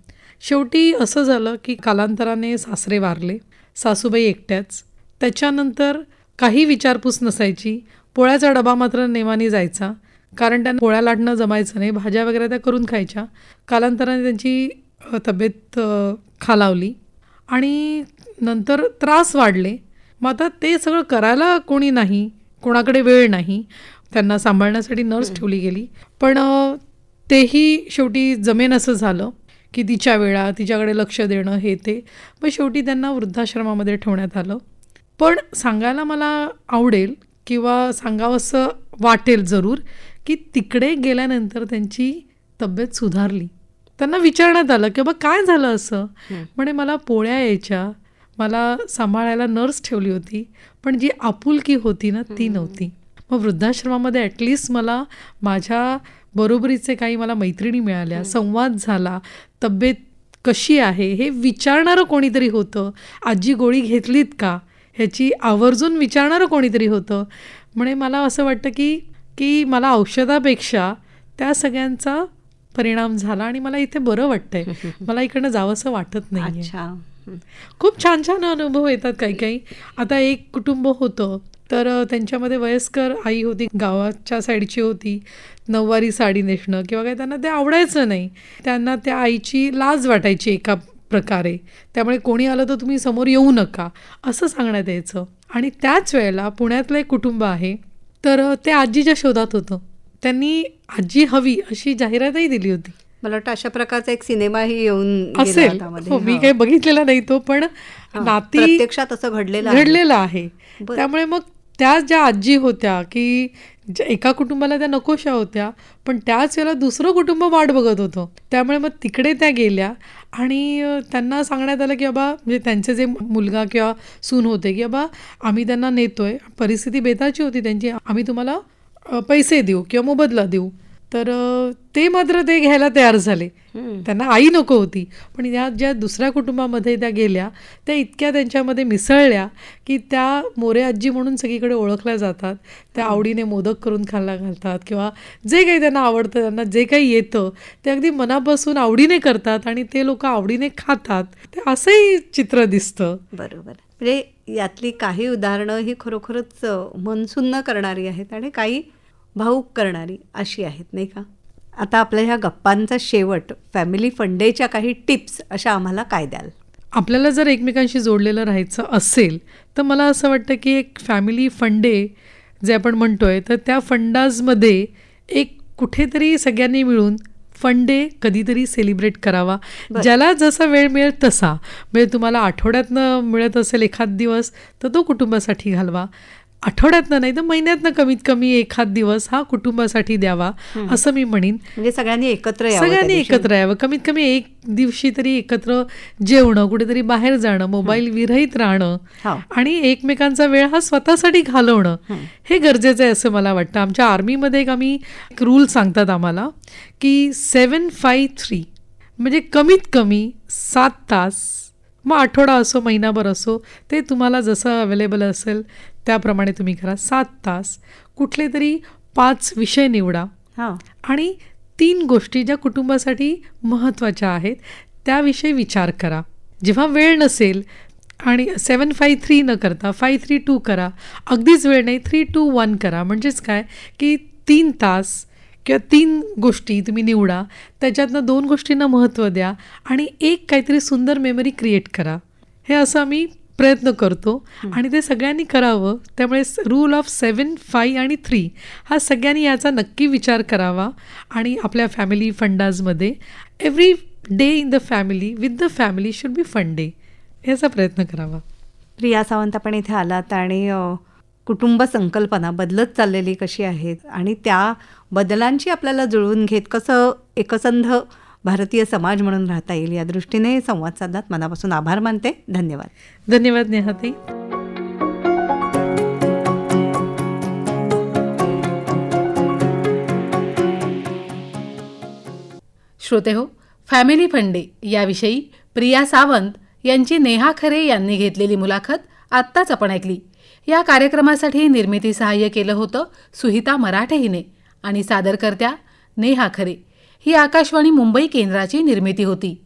शेवटी असं झालं की कालांतराने सासरे वारले, सासूबाई एकट्याच. त्याच्यानंतर काही विचारपूस नसायची. पोळ्याचा डबा मात्र नेमाने जायचा, कारण त्यांना पोळ्या लाटणं जमायचं नाही. भाज्या वगैरे त्या करून खायच्या. कालांतराने त्यांची तब्येत खालावली आणि नंतर त्रास वाढले. मग आता ते सगळं करायला कोणी नाही, कोणाकडे वेळ नाही. त्यांना सांभाळण्यासाठी नर्स ठेवली गेली. पण तेही शेवटी जमेन असं झालं की तिच्या वेळा, तिच्याकडे लक्ष देणं हे ते. मग शेवटी त्यांना वृद्धाश्रमामध्ये ठेवण्यात आलं. पण सांगायला मला आवडेल किंवा सांगावंसं वाटेल जरूर की तिकडे गेल्यानंतर त्यांची तब्येत सुधारली. त्यांना विचारण्यात आलं की बाबा काय झालं असं. म्हणे मला पोळ्या यायच्या, मला सांभाळायला नर्स ठेवली होती, पण जी आपुलकी होती ना ती नव्हती. मग वृद्धाश्रमामध्ये ॲटलिस्ट मला माझ्या बरोबरीचे काही मला मैत्रिणी मिळाल्या, संवाद झाला, तब्येत कशी आहे हे विचारणारं कोणीतरी होतं. आजी गोळी घेतलीत का ह्याची आवर्जून विचारणारं कोणीतरी होतं. म्हणे मला असं वाटतं की मला औषधापेक्षा त्या सगळ्यांचा परिणाम झाला आणि मला इथे बरं वाटतंय. मला इकडनं जावंसं वाटत नाही. खूप छान छान अनुभव येतात काही काही. आता एक कुटुंब होतं तर त्यांच्यामध्ये वयस्कर आई होती, गावाच्या साईडची होती. नऊवारी साडी नेसणं किंवा काही त्यांना ते आवडायचं नाही. त्यांना त्या आईची लाज वाटायची एका प्रकारे. त्यामुळे कोणी आलं तर तुम्ही समोर येऊ नका असं सांगण्यात यायचं. आणि त्याच वेळेला पुण्यातलं एक कुटुंब आहे तर ते आजीच्या शोधात होतं. त्यांनी आजी हवी अशी जाहिरातही दिली होती. मला वाटतं अशा प्रकारचा एक सिनेमाही येऊन असेल. मी काही बघितलेला नाही तो, पण नाती प्रत्यक्षात असं घडलेलं आहे. त्यामुळे मग त्या ज्या आजी होत्या की एका कुटुंबाला त्या नकोशा होत्या, पण त्याच वेळेला दुसरं कुटुंब वाट बघत होतं. त्यामुळे मग तिकडे त्या गेल्या आणि त्यांना सांगण्यात आलं की बाबा, म्हणजे त्यांचे जे मुलगा किंवा सून होते की बाबा आम्ही त्यांना नेतोय, परिस्थिती बेताची होती त्यांची, आम्ही तुम्हाला पैसे देऊ किंवा मोबदला देऊ. तर ते मात्र ते घ्यायला तयार झाले. त्यांना आई नको होती. पण या ज्या दुसऱ्या कुटुंबामध्ये त्या गेल्या त्या इतक्या त्यांच्यामध्ये मिसळल्या की त्या मोरे आजी म्हणून सगळीकडे ओळखल्या जातात. त्या आवडीने मोदक करून खायला घालतात किंवा जे काही त्यांना आवडतं, त्यांना जे काही येतं ते अगदी मनापासून आवडीने करतात आणि ते लोक आवडीने खातात. ते असंही चित्र दिसतं. बरोबर. म्हणजे यातली काही उदाहरणं ही खरोखरच मन सुन्न करणारी आहेत आणि काही भाऊक करणारी अशी आहेत, नाही का? आता आपल्या ह्या गप्पांचा शेवट, फॅमिली फंडेच्या काही टिप्स अशा आम्हाला काय द्याल? आपल्याला जर एकमेकांशी जोडलेलं राहायचं असेल तर मला असं वाटतं की एक फॅमिली फंडे जे आपण म्हणतोय तर त्या फंडाजमध्ये एक कुठेतरी सगळ्यांनी मिळून फंडे कधीतरी सेलिब्रेट करावा. ज्याला जसा वेळ मिळेल तसा. म्हणजे तुम्हाला आठवड्यातनं मिळत असेल एखाद दिवस तर तो कुटुंबासाठी घालवा. आठवड्यातनं नाही तर महिन्यातनं कमीत कमी एखाद दिवस हा कुटुंबासाठी द्यावा असं मी म्हणेन. म्हणजे सगळ्यांनी एकत्र यावं. कमीत कमी एक दिवशी तरी एकत्र जेवणं, कुठेतरी बाहेर जाणं, मोबाईल विरहित राहणं आणि एकमेकांचा वेळ हा स्वतःसाठी घालवणं हे गरजेचं आहे असं मला वाटतं. आमच्या आर्मीमध्ये एक रूल सांगतात आम्हाला की 7-5-3 म्हणजे कमीत कमी 7 तास, मग आठवडा असो महिनाभर असो ते तुम्हाला जसं अवेलेबल असेल त्याप्रमाणे तुम्ही करा. 7 तास कुठले तरी 5 विषय निवडा आणि 3 गोष्टी ज्या कुटुंबासाठी महत्त्वाच्या आहेत त्याविषयी विचार करा. जेव्हा वेळ नसेल आणि 7-5-3 न करता 5-3-2 करा. अगदीच वेळ नाही 3-2-1 करा. म्हणजेच काय की 3 तास किंवा 3 गोष्टी तुम्ही निवडा, त्याच्यातनं 2 गोष्टींना महत्त्व द्या आणि एक काहीतरी सुंदर मेमरी क्रिएट करा. हे असं आम्ही प्रयत्न करतो आणि ते सगळ्यांनी करावं. त्यामुळे रूल ऑफ 7, 5 आणि 3 हा सगळ्यांनी याचा नक्की विचार करावा आणि आपल्या फॅमिली फंडाजमध्ये every day in the family with the family should be fun day याचा प्रयत्न करावा. प्रिया सावंत, आपण इथे आलात आणि कुटुंब संकल्पना बदलत चाललेली कशी आहेत आणि त्या बदलांची आपल्याला जुळवून घेत कसं एकसंध भारतीय समाज म्हणून राहता येईल या दृष्टीने संवाद साधलात. मनापासून आभार मानते. धन्यवाद. धन्यवाद नेहाताई. श्रोतेहो, फॅमिली फंडे याविषयी प्रिया सावंत यांची नेहा खरे यांनी घेतलेली मुलाखत आत्ताच आपण ऐकली. या कार्यक्रमासाठी निर्मिती सहाय्य केलं होतं सुहिता मराठे हिने आणि सादरकर्त्या नेहा खरे. ही आकाशवाणी मुंबई केंद्राची निर्मिती होती.